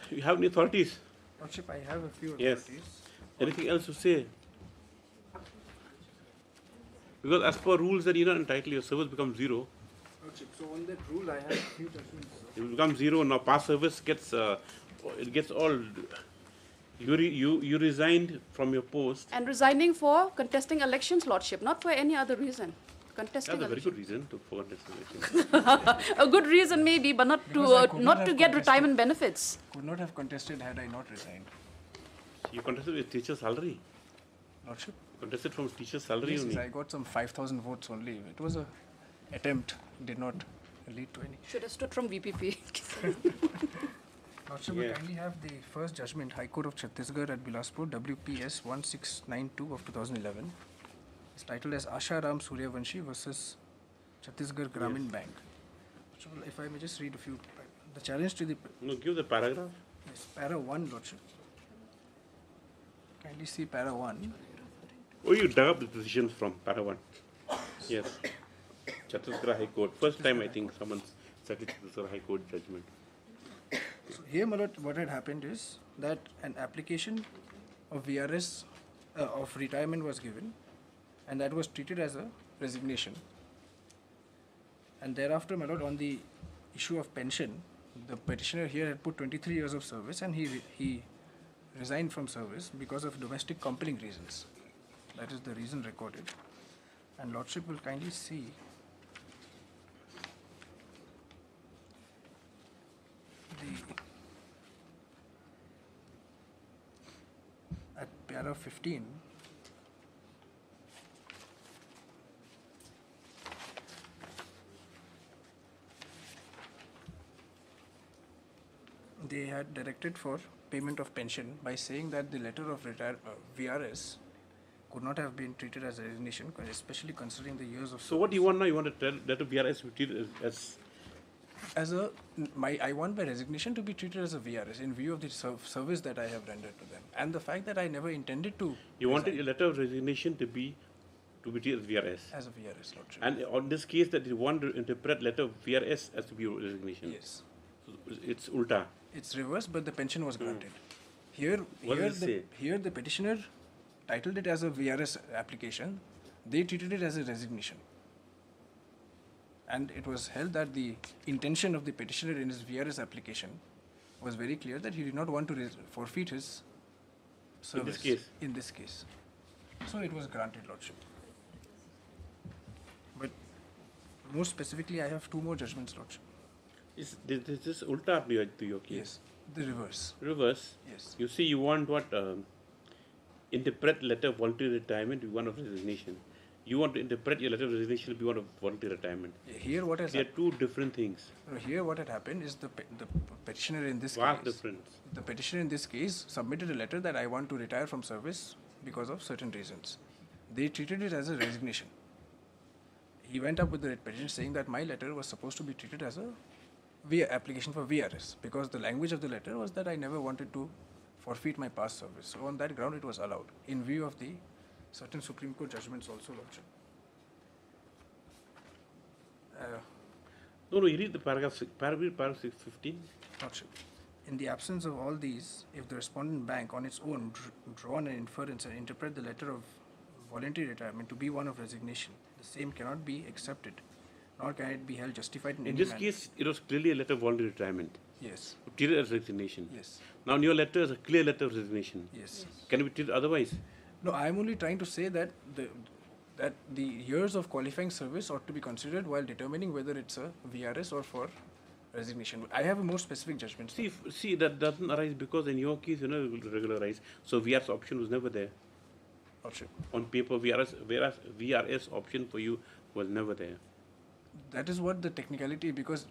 you have any authorities? Lordship, I have a few Yes. authorities. Anything else to say? Because as per rules that you're not entitled, your service becomes 0. Lordship, so on that rule, I have a few judgments. It will become 0. Now past service gets it gets all. You resigned from your post. and resigning for contesting elections, Lordship, not for any other reason. Contesting That's a very elections. good reason for contesting elections. A good reason maybe, but not Because I to could not not to have get contested. retirement benefits. Could not have contested had I not resigned. You contested with teacher salary. Lordship? Contested from teacher salary Yes, only. I got some 5,000 votes only. It was a attempt, did not lead to any. Should have stood from VPP. Lordship, I kindly have the first judgment, High Court of Chhattisgarh at Bilaspur, WPS 1692 of 2011. It's titled as Asha Ram Suryavanshi versus Chhattisgarh Gramin Bank. So if I may just read a few. The challenge to the... No, give the paragraph. Yes, para 1, Lordship. Kindly see para 1. Oh, you dug up the decisions from para 1. Yes. Chhattisgarh High Court. First time I think someone cited Chhattisgarh High Court judgment. So here, my lord, what had happened is that an application of VRS of retirement was given, and that was treated as a resignation. And thereafter, my lord, on the issue of pension, the petitioner here had put 23 years of service, and he resigned from service because of domestic compelling reasons. That is the reason recorded. And Lordship will kindly see at paragraph 15, they had directed for payment of pension by saying that the letter of VRS could not have been treated as a resignation, especially considering the years of service. So what do you want now? You want to tell that VRS be treated as I want my resignation to be treated as a VRS in view of the service that I have rendered to them, and the fact that I never intended to. You wanted your letter of resignation to be treated as VRS. As a VRS, Lordship. And on this case, that you want to interpret letter of VRS as to be resignation. Yes. So it's ulta. It's reverse, but the pension was granted. Here the petitioner titled it as a VRS application. They treated it as a resignation. And it was held that the intention of the petitioner in his VRS application was very clear, that he did not want to forfeit his service. In this case. So it was granted, Lordship. But more specifically, I have two more judgments, Lordship. Is this ulta to your case? Yes, the reverse. Reverse? Yes. You see, you want what? Interpret letter of voluntary retirement to be one of resignation. You want to interpret your letter of resignation to be one of voluntary retirement. Here what has happened? They are two different things. Here what had happened is the petitioner in this Vast case. difference. The petitioner in this case submitted a letter that I want to retire from service because of certain reasons. They treated it as a resignation. He went up with the petition saying that my letter was supposed to be treated as a application for VRS, because the language of the letter was that I never wanted to forfeit my past service. So on that ground it was allowed, in view of the certain Supreme Court judgments also, Lordship. No, you read the paragraph 15. Lordship. In the absence of all these, if the respondent bank on its own draw an inference and interpret the letter of voluntary retirement to be one of resignation, the same cannot be accepted, nor can it be held justified in any this manner. case, it was clearly a letter of voluntary retirement. Yes. Treated as resignation. Yes. Now, your letter is a clear letter of resignation. Yes. Can it be treated otherwise? No, I am only trying to say that the years of qualifying service ought to be considered while determining whether it's a VRS or for resignation. I have a more specific judgment. See, that doesn't arise because in your case, regularize. So VRS option was never there. Lordship. On paper, VRS option for you was never there. That is what the technicality, because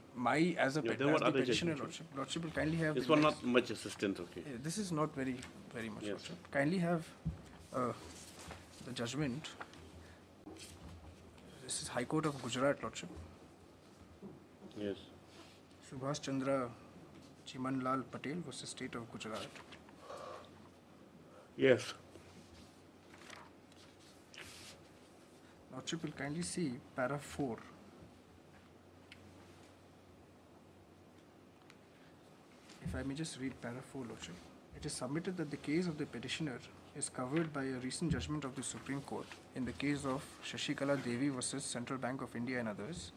as a petitioner, Lordship will kindly have. This one not much assistance, okay. This is not very much, yes. Lordship. Kindly have the judgment. This is High Court of Gujarat, Lordship. Yes. Subhash Chandra Chimanlal Patel versus State of Gujarat. Yes. Lordship will kindly see para 4. If I may just read para 4, Lordship. It is submitted that the case of the petitioner is covered by a recent judgment of the Supreme Court in the case of Shashikala Devi versus Central Bank of India and others,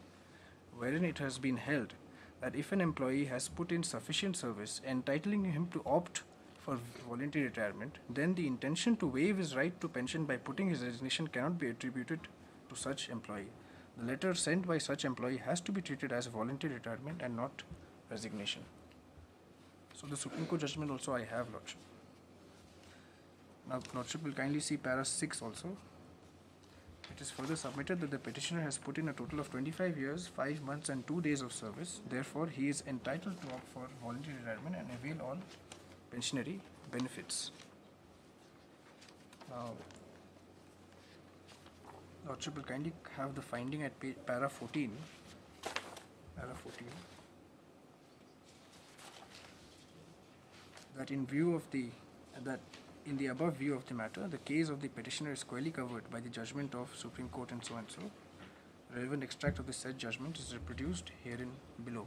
wherein it has been held that if an employee has put in sufficient service entitling him to opt for voluntary retirement, then the intention to waive his right to pension by putting his resignation cannot be attributed to such employee. The letter sent by such employee has to be treated as voluntary retirement and not resignation. So the Supreme Court judgment also I have, Lordship. Now, Lordship will kindly see para 6 also. It is further submitted that the petitioner has put in a total of 25 years, 5 months and 2 days of service. Therefore, he is entitled to opt for voluntary retirement and avail all pensionary benefits. Now, Lordship will kindly have the finding at para 14. Para 14. That in the above view of the matter, the case of the petitioner is squarely covered by the judgment of Supreme Court and so and so. Relevant extract of the said judgment is reproduced herein below.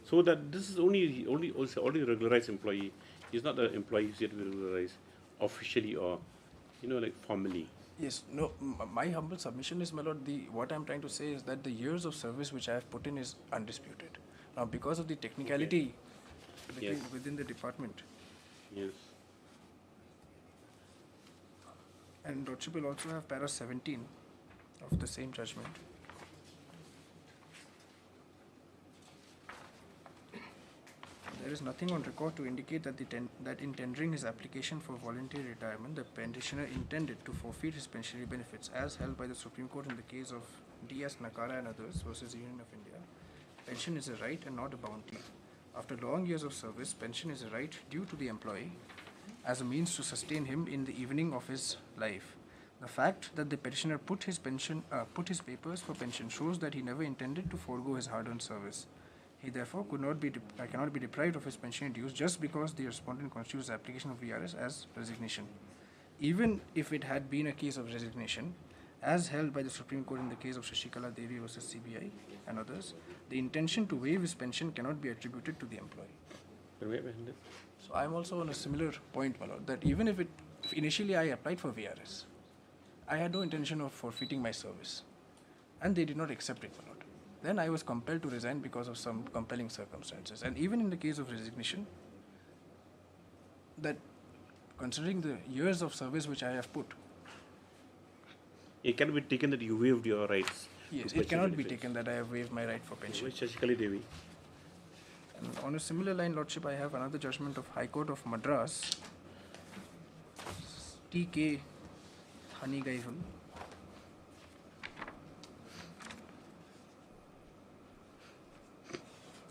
So that this is only regularized employee. He's not the employee who's yet to be regularized officially or, like formally. Yes, no, my humble submission is, my lord, what I'm trying to say is that the years of service which I have put in is undisputed. Now, because of the technicality Yes. within the department, Yes. and Lordship will also have para 17 of the same judgment. There is nothing on record to indicate that that in tendering his application for voluntary retirement, the petitioner intended to forfeit his pensionary benefits as held by the Supreme Court in the case of D.S. Nakara and others versus Union of India. Pension is a right and not a bounty. After long years of service, pension is a right due to the employee as a means to sustain him in the evening of his life. The fact that the petitioner put his papers for pension shows that he never intended to forego his hard-earned service. He therefore cannot be deprived of his pension dues just because the respondent constitutes the application of VRS as resignation. Even if it had been a case of resignation, as held by the Supreme Court in the case of Shashikala Devi versus CBI and others, the intention to waive his pension cannot be attributed to the employee. So I'm also on a similar point, my lord, that even if initially I applied for VRS, I had no intention of forfeiting my service, and they did not accept it, my lord. Then I was compelled to resign because of some compelling circumstances. And even in the case of resignation, that considering the years of service which I have put, it can be taken that you waived your rights. Yes, it cannot be taken that I have waived my right for pension. Shashikala Devi. And on a similar line, Lordship, I have another judgment of High Court of Madras, T.K. Hanigaivan.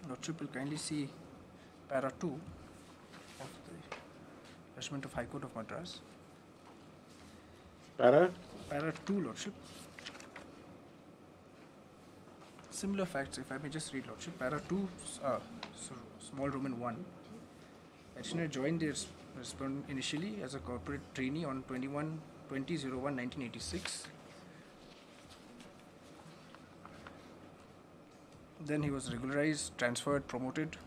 Lordship will kindly see para 2 of the judgment of High Court of Madras. Para 2, Lordship. Similar facts, if I may just read, Lordship. Para 2, small Roman 1. Petitioner joined the respondent initially as a corporate trainee on 20/01/1986. Then he was regularized, transferred, promoted,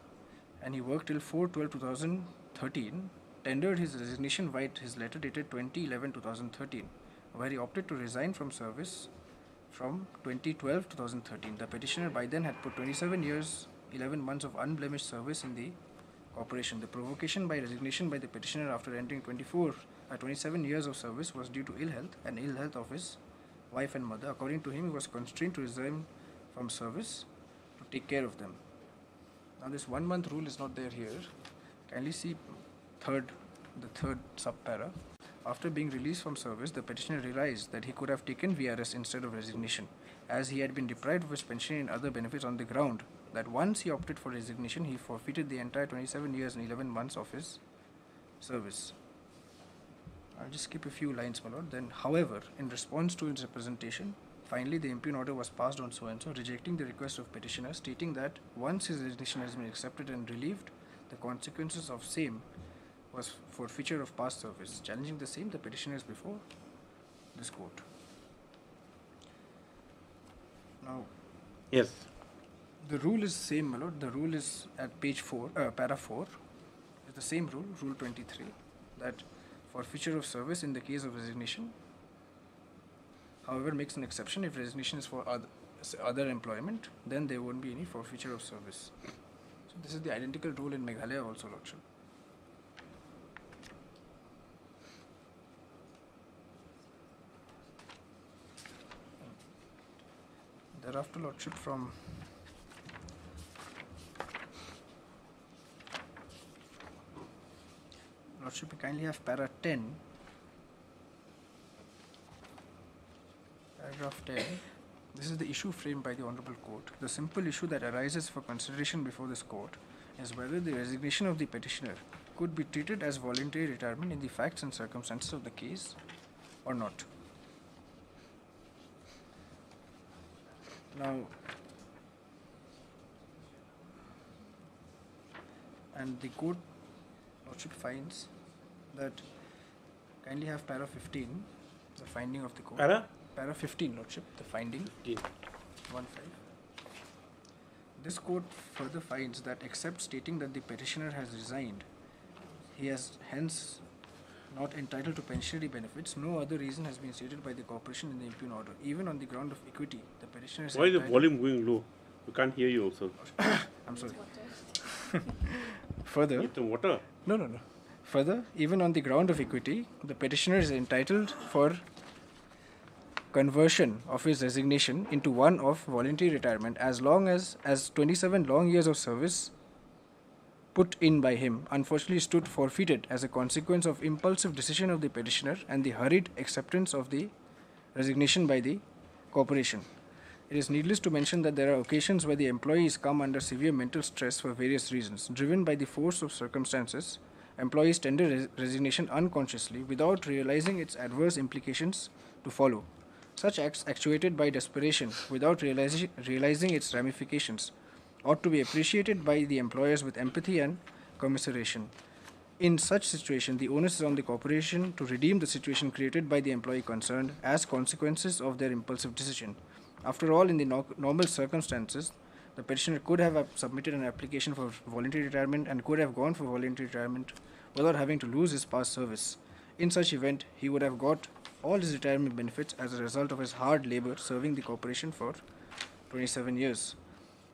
and he worked till 4/12/2013, tendered his resignation via his letter dated 20/11/2013, where he opted to resign from service from 2012/2013. The petitioner by then had put 27 years, 11 months of unblemished service in the corporation. The provocation by resignation by the petitioner after entering 27 years of service was due to ill health and ill health of his wife and mother. According to him, he was constrained to resign from service to take care of them. Now this 1 month rule is not there here. Kindly see the third subpara. After being released from service, the petitioner realized that he could have taken VRS instead of resignation, as he had been deprived of his pension and other benefits on the ground that once he opted for resignation, he forfeited the entire 27 years and 11 months of his service. I'll just skip a few lines, my lord. Then, however, in response to his representation, finally the impugn order was passed on so-and-so, rejecting the request of petitioner, stating that once his resignation has been accepted and relieved, the consequences of same was forfeiture of past service. Challenging the same, the petitioner is before this court. Now, yes, the rule is same, my lord. The rule is at page 4, para 4. It's the same rule, rule 23, that forfeiture of service in the case of resignation, however, makes an exception if resignation is for other employment, then there won't be any forfeiture of service. So this is the identical rule in Meghalaya also, Lordship. Thereafter, Lordship, from Lordship, we kindly have para 10, paragraph 10. This is the issue framed by the Honorable Court. The simple issue that arises for consideration before this court is whether the resignation of the petitioner could be treated as voluntary retirement in the facts and circumstances of the case or not. Now, and the court, Lordship, finds that, kindly have para 15, the finding of the court. Para 15, Lordship, the finding. 1-5. This court further finds that except stating that the petitioner has resigned, he is hence not entitled to pensionary benefits, no other reason has been stated by the corporation in the impugn order. Even on the ground of equity, the petitioner is Why is the volume going low? We can't hear you also. I'm sorry. Further, Need some water. no. Further, even on the ground of equity, the petitioner is entitled for conversion of his resignation into one of voluntary retirement as long as 27 long years of service put in by him unfortunately stood forfeited as a consequence of impulsive decision of the petitioner and the hurried acceptance of the resignation by the corporation. It is needless to mention that there are occasions where the employees come under severe mental stress for various reasons. Driven by the force of circumstances, employees tender resignation unconsciously without realizing its adverse implications to follow. Such acts, actuated by desperation without realizing its ramifications, ought to be appreciated by the employers with empathy and commiseration. In such situation, the onus is on the corporation to redeem the situation created by the employee concerned as consequences of their impulsive decision. After all, in the normal circumstances, the petitioner could have submitted an application for voluntary retirement and could have gone for voluntary retirement without having to lose his past service. In such event, he would have got all his retirement benefits as a result of his hard labor serving the corporation for 27 years.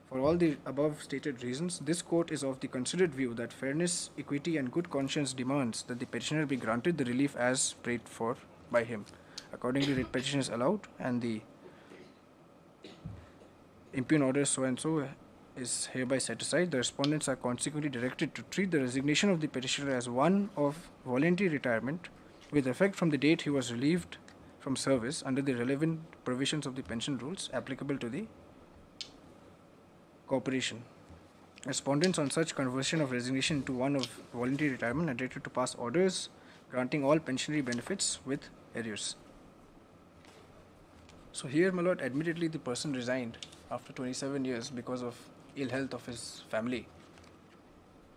For all the above stated reasons, this court is of the considered view that fairness, equity, and good conscience demands that the petitioner be granted the relief as prayed for by him. Accordingly, the petition is allowed, and the impugn order so-and-so is hereby set aside. The respondents are consequently directed to treat the resignation of the petitioner as one of voluntary retirement with effect from the date he was relieved from service under the relevant provisions of the pension rules applicable to the corporation. Respondents on such conversion of resignation into one of voluntary retirement are directed to pass orders granting all pensionary benefits with arrears. So here, my lord, admittedly the person resigned after 27 years because of ill health of his family,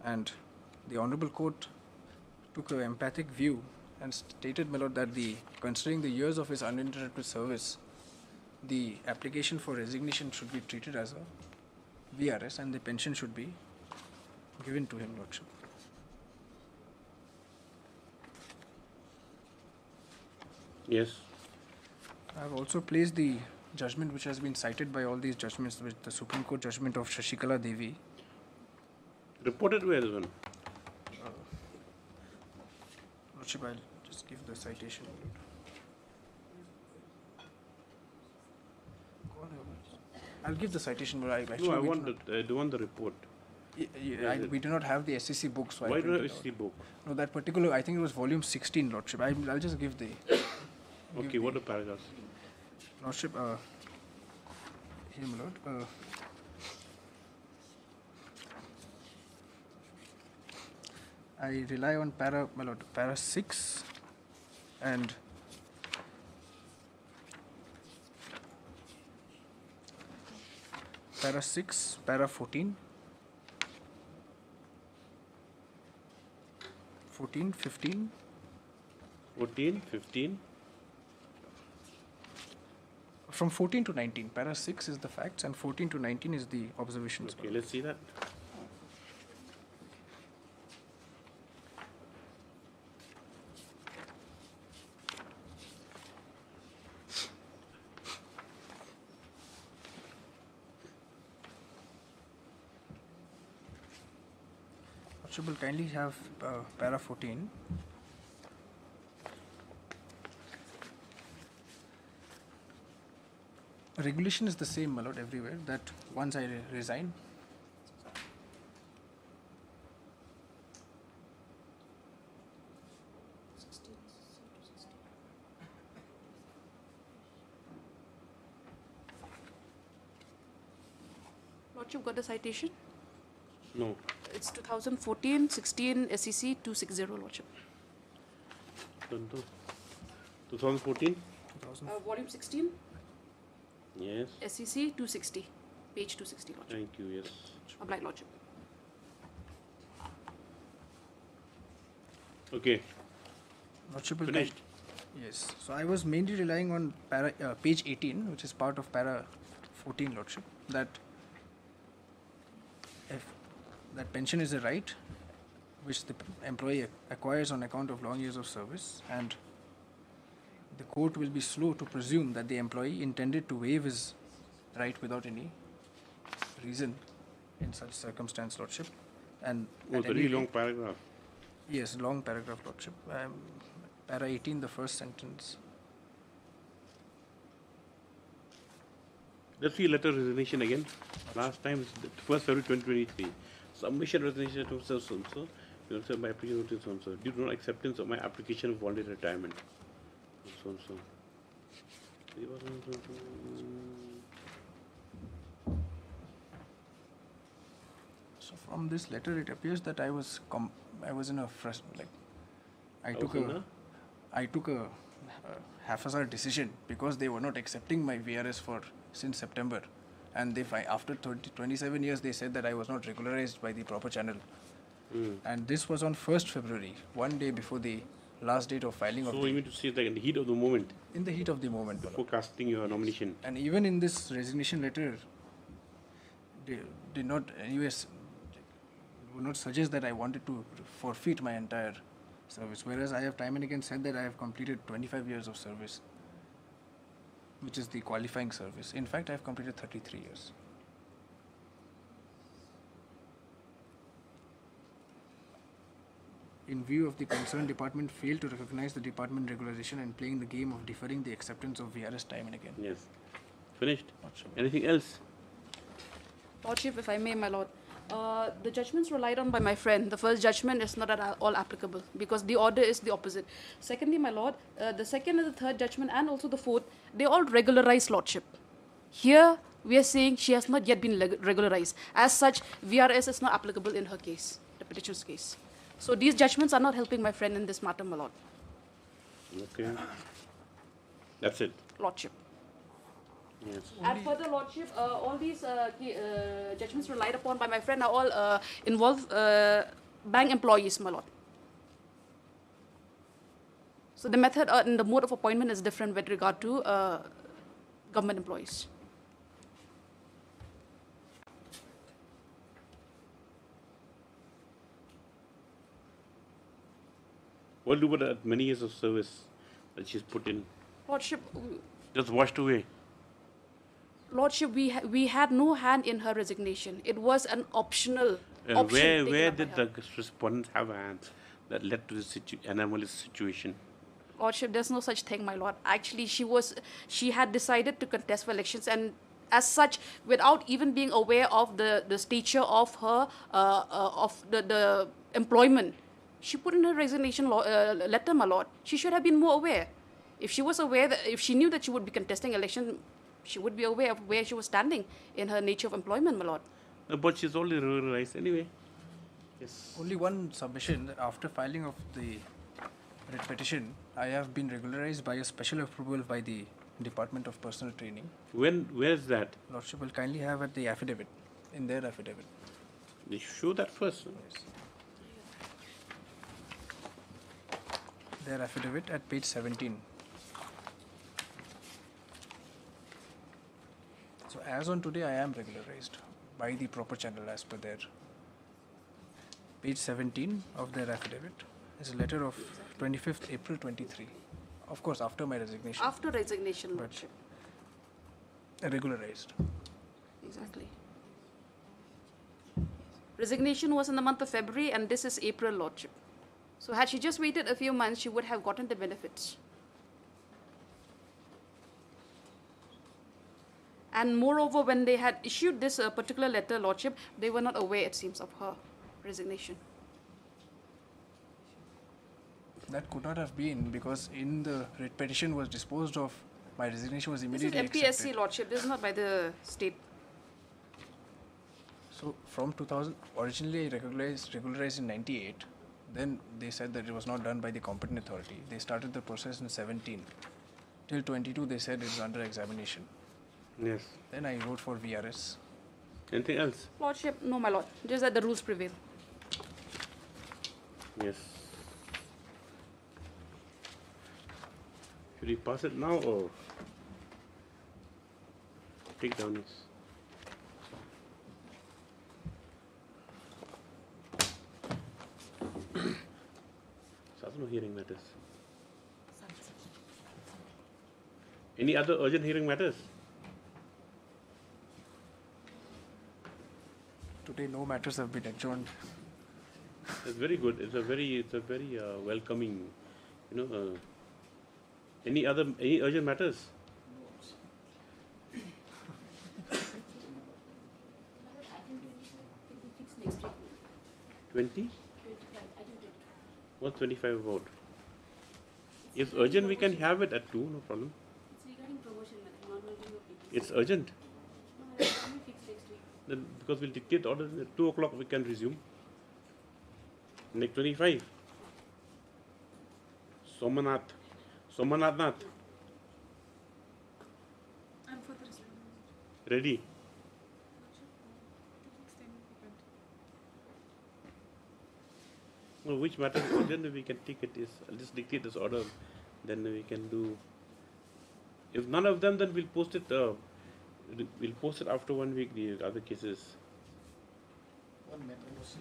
and the Honorable Court took an empathic view and stated, my lord, that considering the years of his uninterrupted service, the application for resignation should be treated as a VRS and the pension should be given to him, lordship. Yes. I have also placed the judgment which has been cited by all these judgments with the Supreme Court judgment of Shashikala Devi. Reported where is one? Lordship, I'll just give the citation. I'll give the citation, but I do want the report. We do not have the SEC book, so why do you have SEC book? No, that particular, I think it was volume 16, Lordship. I'll just give the... Okay, what are the paragraphs? Lordship, here, my lord. I rely on para 6 and para 6, para 14, 14, 15. 14, 15. From 14 to 19. Para 6 is the facts and 14 to 19 is the observations. Okay, let's see that. Will kindly have para 14. Regulation is the same, my lord, everywhere, that once I resign, Lordship, got the citation? No. It's 2014, 16, SEC 260, Lordship. 2014? Volume 16? Yes. SEC 260, page 260, Lordship. Thank you, yes. Obliged, Lordship. Okay. Lordship, finished? Yes. So I was mainly relying on page 18, which is part of para 14, Lordship, that if that pension is a right which the employee acquires on account of long years of service, and the court will be slow to presume that the employee intended to waive his right without any reason in such circumstance, Lordship. And Oh, at very any long rate- paragraph. Yes, long paragraph, Lordship. Para 18, the first sentence. Let's see letter resignation again. Last time is the 1st February 2023. Submission resignation to so-and-so. You also my application to so-and-so. Due to non-acceptance of my application of voluntary retirement. So-and-so. So from this letter, it appears that I was in a I took a haphazard decision because they were not accepting my VRS since September, and after 27 years they said that I was not regularized by the proper channel, and this was on 1st February, one day before the last date of filing. So you mean to say that in the heat of the moment? In the heat of the moment. Before casting your nomination. And even in this resignation letter, they did not would not suggest that I wanted to forfeit my entire service, whereas I have time and again said that I have completed 25 years of service, which is the qualifying service. In fact, I have completed 33 years. In view of the concerned department failed to recognize the department regularization and playing the game of deferring the acceptance of VRS time and again. Yes. Finished? Anything else? Lordship, if I may, my lord. The judgments relied on by my friend, the first judgment is not at all applicable because the order is the opposite. Secondly, my lord, the second and the third judgment and also the fourth, they all regularized lordship. Here, we are saying she has not yet been regularized. As such, VRS is not applicable in her case, the petitioner's case. So these judgments are not helping my friend in this matter, my lord. Okay. That's it. Lordship. Yes. And further, lordship, all these judgments relied upon by my friend are all involve bank employees, my lord. So the method and the mode of appointment is different with regard to government employees. What do you do with many years of service that she's put in? Lordship. Just washed away. Lordship, we had no hand in her resignation. It was an optional option. Where did the respondents have hands that led to this anomalous situation? Lordship, there's no such thing, my lord. Actually, she had decided to contest for elections, and as such, without even being aware of the stature of her of the employment, she put in her resignation letter, my lord. She should have been more aware. If she was aware that if she knew that she would be contesting election, she would be aware of where she was standing in her nature of employment, my lord. But she's already regularized anyway. Yes. Only one submission. After filing of the writ petition, I have been regularized by a special approval by the Department of Personal Training. Where is that? Lordship will kindly have at the affidavit, in their affidavit. They show that first. Yes. Their affidavit at page 17. So as on today, I am regularized by the proper channel as per their page 17 of their affidavit. Is a letter of 25th April 23. Of course, after my resignation. After resignation, lordship. Regularized. Exactly. Resignation was in the month of February, and this is April, lordship. So had she just waited a few months, she would have gotten the benefits. And moreover, when they had issued this particular letter, lordship, they were not aware, it seems, of her resignation. That could not have been because in the writ petition was disposed of, my resignation was immediately accepted. This is MPSC, accepted. lordship. This is not by the state. So from 2000, originally regularized in 98. Then they said that it was not done by the competent authority. They started the process in 17. Till 22, they said it is under examination. Yes. Then I wrote for VRS. Anything else? Lordship, no, my lord. Just that the rules prevail. Yes. Should we pass it now or take down this? No hearing matters. Any other urgent hearing matters? To today no matters have been adjourned. It's very good. It's a very welcoming, any urgent matters? 20? What's 25 about? If urgent, we can have it at 2, no problem. It's regarding promotion, not making a It's urgent. Then because we'll dictate order at 2 o'clock, we can resume. Next 25. Somanath Nath. I'm for the resolution. Ready? Well, which matter is urgent, we can take it. I'll just dictate this order, then we can do. If none of them, then we'll post it. We'll post it after 1 week. The other cases. One matter was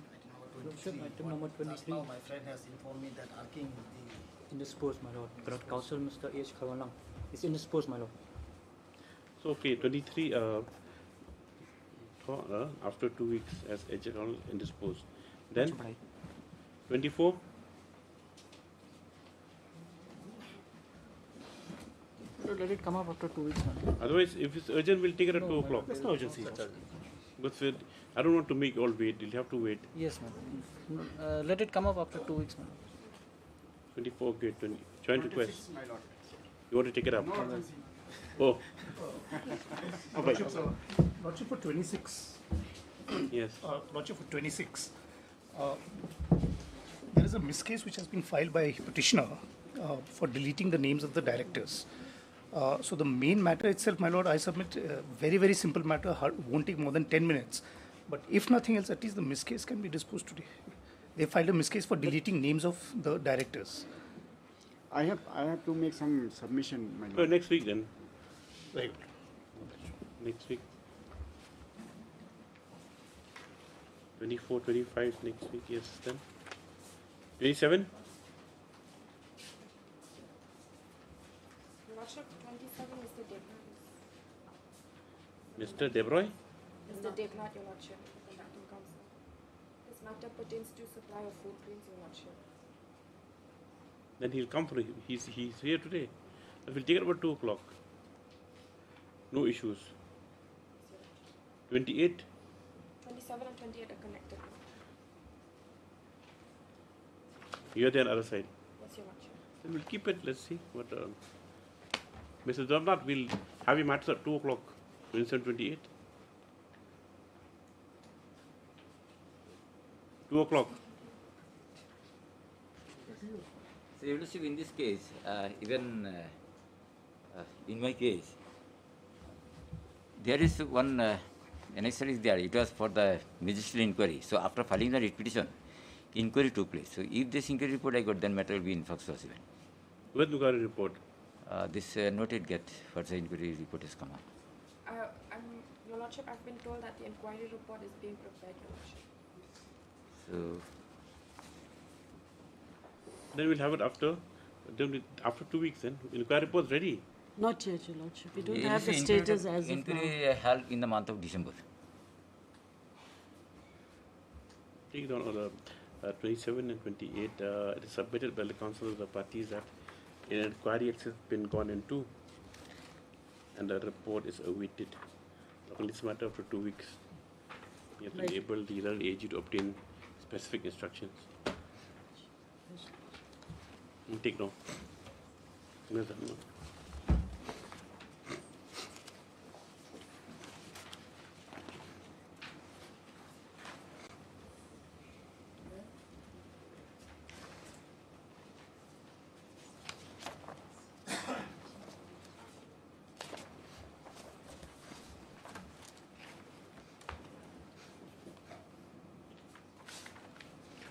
Item number 23. Now my friend has informed me that asking the Indisposed, my lord. Brought counsel Mr. H. Khawalang. It's indisposed, my lord. So okay, 23. After 2 weeks as HL indisposed. Then 24. Let it come up after 2 weeks, man. Otherwise, if it's urgent, we'll take it at 2 o'clock. There's no urgency. But I don't want to make you all wait. You'll have to wait. Yes, ma'am. Let it come up after 2 weeks, ma'am. 24, okay. Joint request. My lord. You want to take it up? No, Oh. Lordship for 26. Yes. Lordship for 26. There is a Misc case which has been filed by petitioner for deleting the names of the directors. So the main matter itself, my lord, I submit very, very simple matter, won't take more than 10 minutes. But if nothing else, at least the Misc case can be disposed today. They filed a Misc case for deleting names of the directors. I have to make some submission, my lord. Next week then. Very good. Next week. 24, 25 next week, yes, then. 27? Lordship, 27 is the deadline. Mr. Debroy? Is the deadline, Your Lordship, the acting counsel. This matter pertains to supply of footprints, Your Lordship. Then he'll come for it. He's here today. We'll take it about 2 o'clock. No issues. 28? 27 and 28 are connected. You're there on the other side. Yes, Your Lordship. Then we'll keep it. Let's see what. Mr. Dharnath, we'll have your matters at 2 o'clock. 27, 28. 2 o'clock. So, Your Lordship, in this case, even in my case, there is one annexure is there. It was for the ministerial inquiry. So, after filing the writ petition, inquiry took place. So, if this inquiry report I got, then matter will be in flux even. What inquiry report? This noted get for the inquiry report has come up. Your Lordship, I've been told that the inquiry report is being prepared, Your Lordship. So, then we'll have it after 2 weeks. Then inquiry report's ready. Not yet, Your Lordship. We don't it have is the status as of now. inquiry held in the month of December. Take down on the 27 and 28. It is submitted by the council of the parties that an inquiry has been gone into, and the report is awaited. Only this matter after 2 weeks. We have to enable the relevant AG to obtain specific instructions. Take now. No.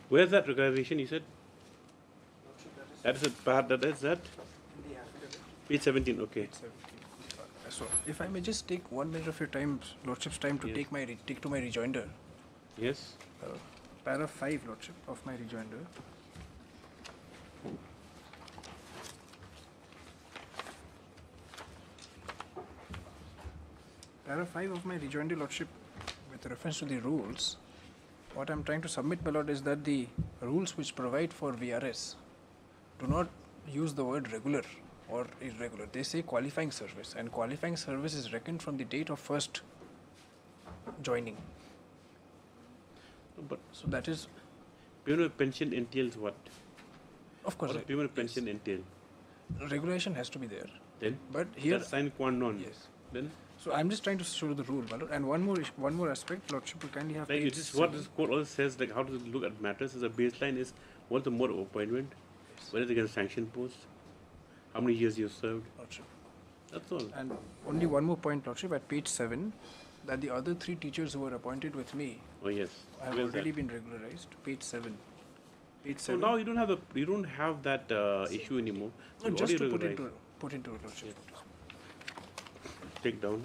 Where's that regularization, you said? That is that? Page 17, okay. So, if I may just take 1 minute of your time, Lordship's time, to take to my rejoinder. Yes. Para 5, Lordship, of my rejoinder. Para 5 of my rejoinder, Lordship, with reference to the rules, what I'm trying to submit, my lord, is that the rules which provide for VRS do not use the word regular or irregular. They say qualifying service, and qualifying service is reckoned from the date of first joining. But so that is payment of pension entails what? Of course. What does payment of pension entail? Regulation has to be there. Then? But here. That's sine qua non. Yes. Then? So I'm just trying to show the rule, my lord. And one more aspect, Lordship, will kindly have. Like, it is what this court also says, like how to look at matters as a baseline is what's the mode of appointment, whether they can sanction post, how many years you served. Lordship. That's all. And only one more point, Lordship, at page 7, that the other 3 teachers who were appointed with me have already been regularized. Page 7. Page 7. So now you don't have that issue anymore. No, just to put into Lordship. Yes. Take down.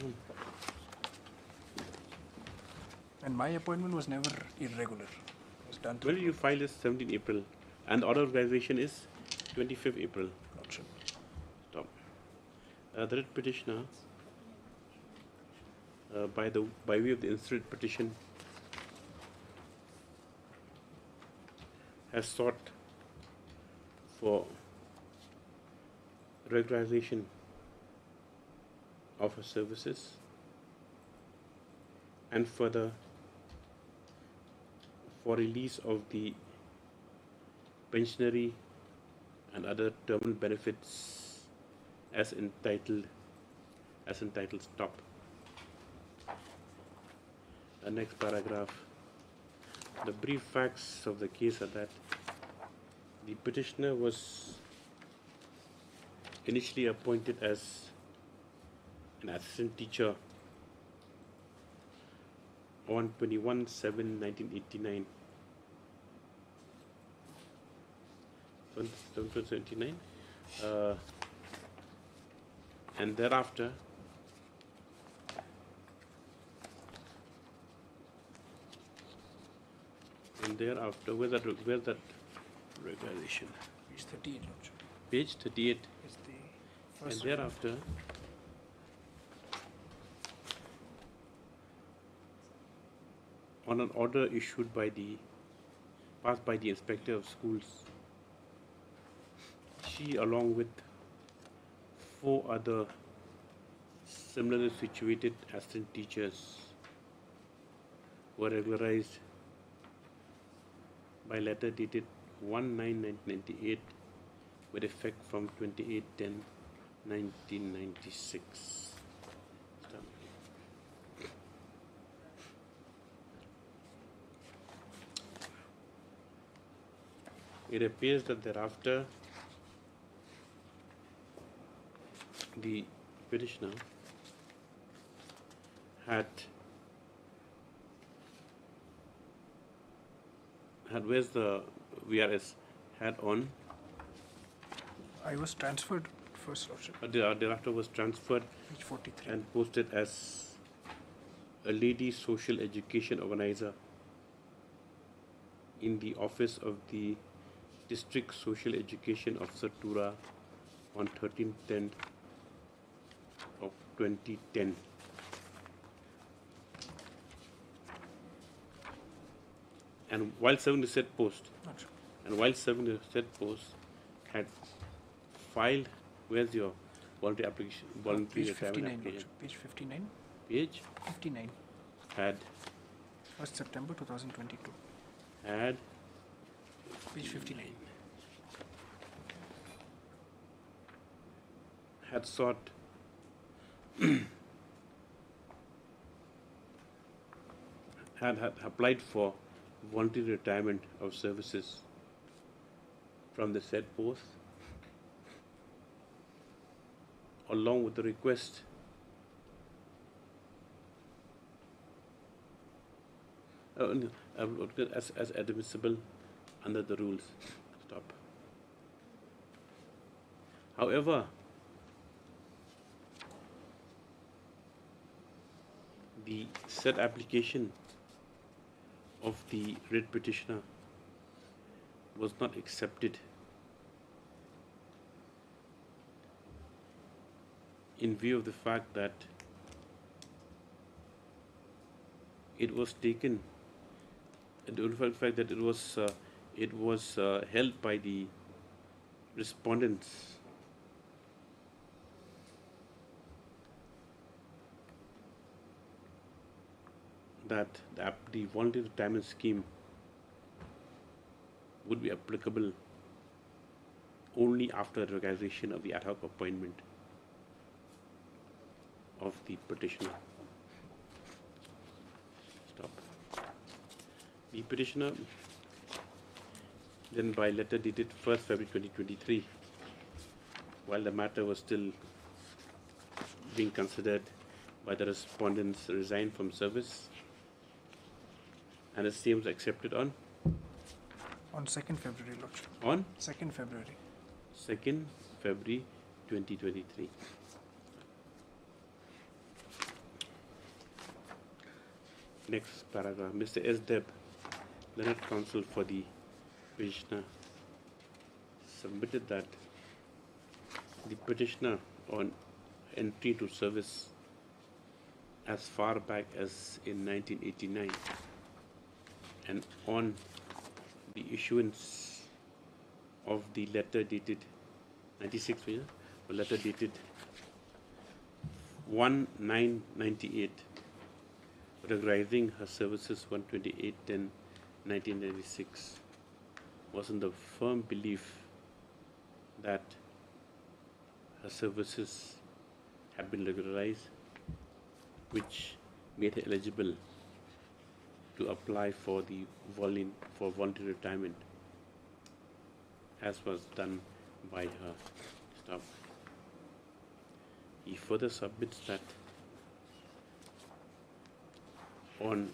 And my appointment was never irregular. It was done. When did you file this? 17 April, and the order of organization is 25th April. Lordship. Stop. The writ petitioner, by way of the instrument petition, has sought for regularization of her services, and further for release of the pensionary and other terminal benefits as entitled stop. The next paragraph. The brief facts of the case are that the petitioner was initially appointed as an assistant teacher on 21/7/1989. 79, and thereafter where's that regularization? Page 38. Page 38. Is the And first thereafter on an order issued passed by the Inspector of Schools, she, along with 4 other similarly situated assistant teachers, were regularized by letter dated 1/9/1998 with effect from 28/10/1996. It appears that thereafter the petitioner had where's the VRS had on. I was transferred first, Lordship. Thereafter was transferred Page 43. and posted as a lady social education organizer in the office of the District Social Education Officer Tura on 13/10 of 2010. And while serving the said post, had filed, where's your voluntary application, voluntary Page retirement 59, application? Lordship. Page 59. Page 59. had 1st September 2022. had Page 59. had sought had applied for voluntary retirement of services from the said post, along with the request as admissible under the rules. Stop. However, the said application of the writ petitioner was not accepted in view of the fact that it was taken the fact that it was held by the respondents that the voluntary retirement scheme would be applicable only after recognition of the ad hoc appointment of the petitioner. Stop. The petitioner then, by letter dated 1st February 2023, while the matter was still being considered by the respondents, resigned from service, and the same was accepted on 2nd February, Lordship. On 2nd February. 2nd February 2023. Next paragraph. Mr. S. Deb, Learned Counsel for the petitioner, submitted that the petitioner, on entry to service as far back as in 1989, and on the issuance of the letter dated 96, or letter dated 1/9/98, regularizing her services 1/28/10/1996, was in the firm belief that her services had been regularized, which made her eligible to apply for the voluntary retirement, as was done by her staff. He further submits that on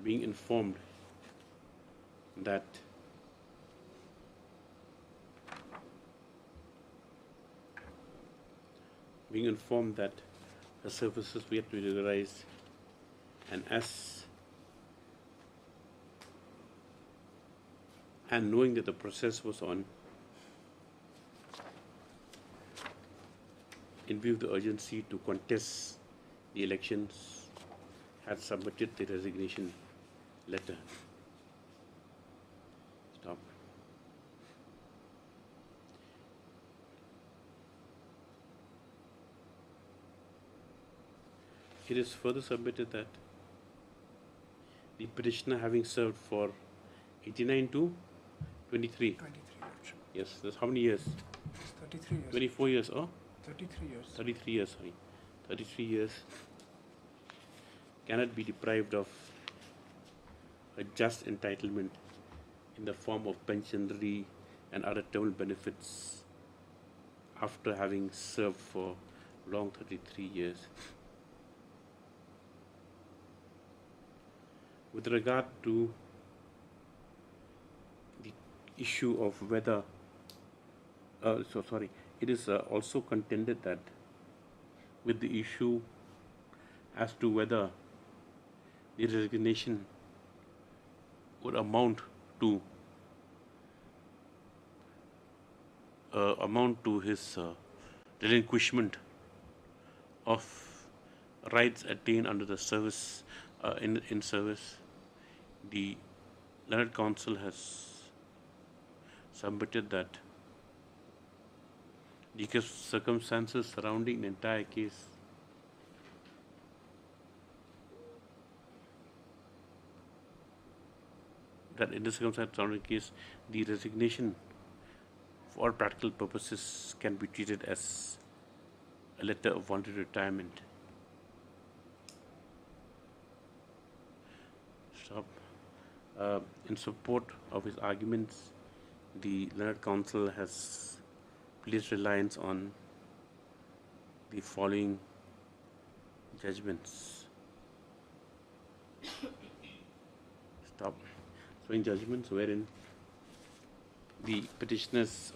being informed that her services were to be regularized, and knowing that the process was on, in view of the urgency to contest the elections, had submitted the resignation letter. Stop. It is further submitted that the petitioner, having served for 89 to 23. 23 years. Yes, that's how many years? 33 years. 24 years, oh? 33 years. 33 years, sorry. 33 years cannot be deprived of a just entitlement in the form of pensionary and other terminal benefits after having served for long 33 years. With regard to the issue of whether, it is also contended that with the issue as to whether the resignation would amount to his relinquishment of rights attained under the service in service, the Learned Counsel has submitted that the circumstances surrounding the entire case the resignation for all practical purposes can be treated as a letter of voluntary retirement. Stop. In support of his arguments, the Learned Counsel has placed reliance on the following judgments. Stop. So in judgments wherein the petitioners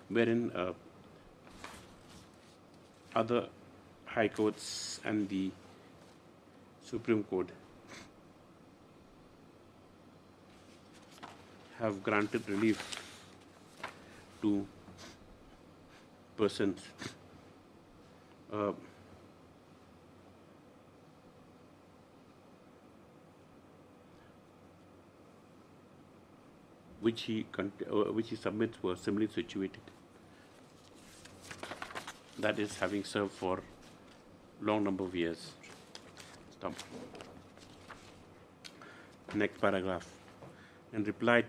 wherein other high courts and the Supreme Court have granted relief to persons which he submits were similarly situated. That is, having served for long number of years. Stop. Next paragraph. In reply,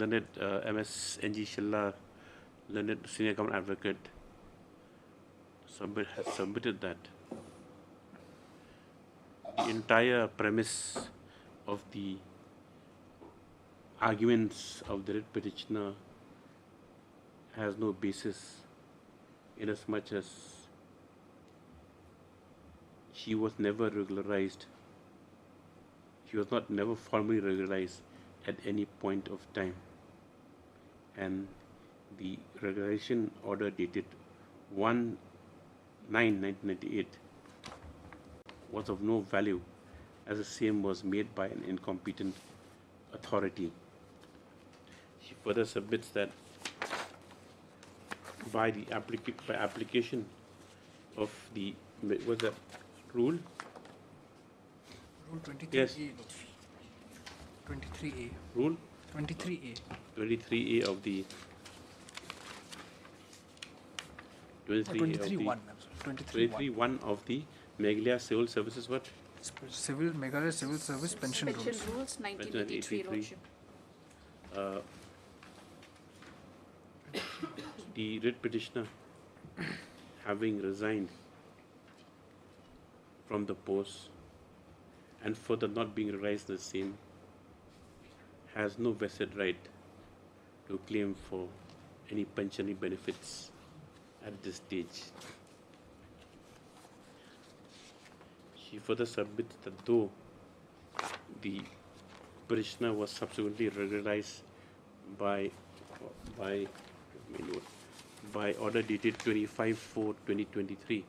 learned MS NG Shilla, learned senior government advocate, has submitted that the entire premise of the arguments of the writ petitioner has no basis, inasmuch as she was never regularized. She was never formally regularized at any point of time, and the regularization order dated 1/9/1998 was of no value, as the same was made by an incompetent authority. She further submits that by application of the what's that rule? Rule 23A. Yes. 23A. Rule 23A. 23A of the 23(1). 23(1) of the Meghalaya Civil Services what? Meghalaya Civil Service Pension Rules. 1983, Lordship. The writ petitioner, having resigned from the post and further not being realized the same, has no vested right to claim for any pensionary benefits at this stage. She further submits that though the petitioner was subsequently regularized by order dated 25/4/2023,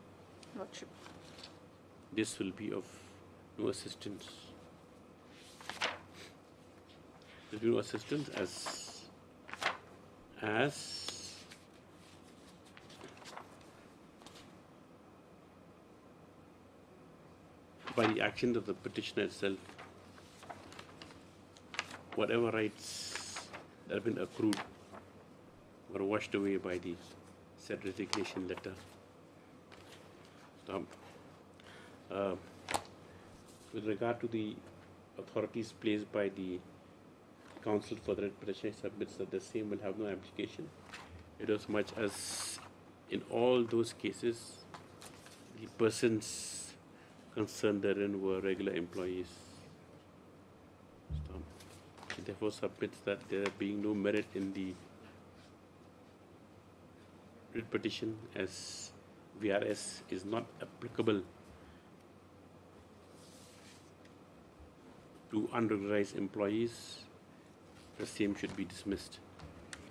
Lordship. this will be of no assistance. There will be no assistance as by the action of the petitioner itself, whatever rights that have been accrued were washed away by the said resignation letter. With regard to the authorities placed by the counsel for the writ petitioner, submits that the same will have no application, inasmuch as in all those cases the persons concerned therein were regular employees. She therefore submits that there being no merit in the writ petition, as VRS is not applicable to unregularized employees, the same should be dismissed.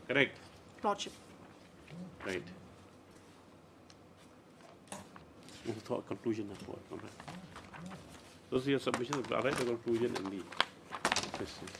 Correct? Lordship. Right. Conclusion of what? Those are your submissions. I'll write the conclusion in the questions.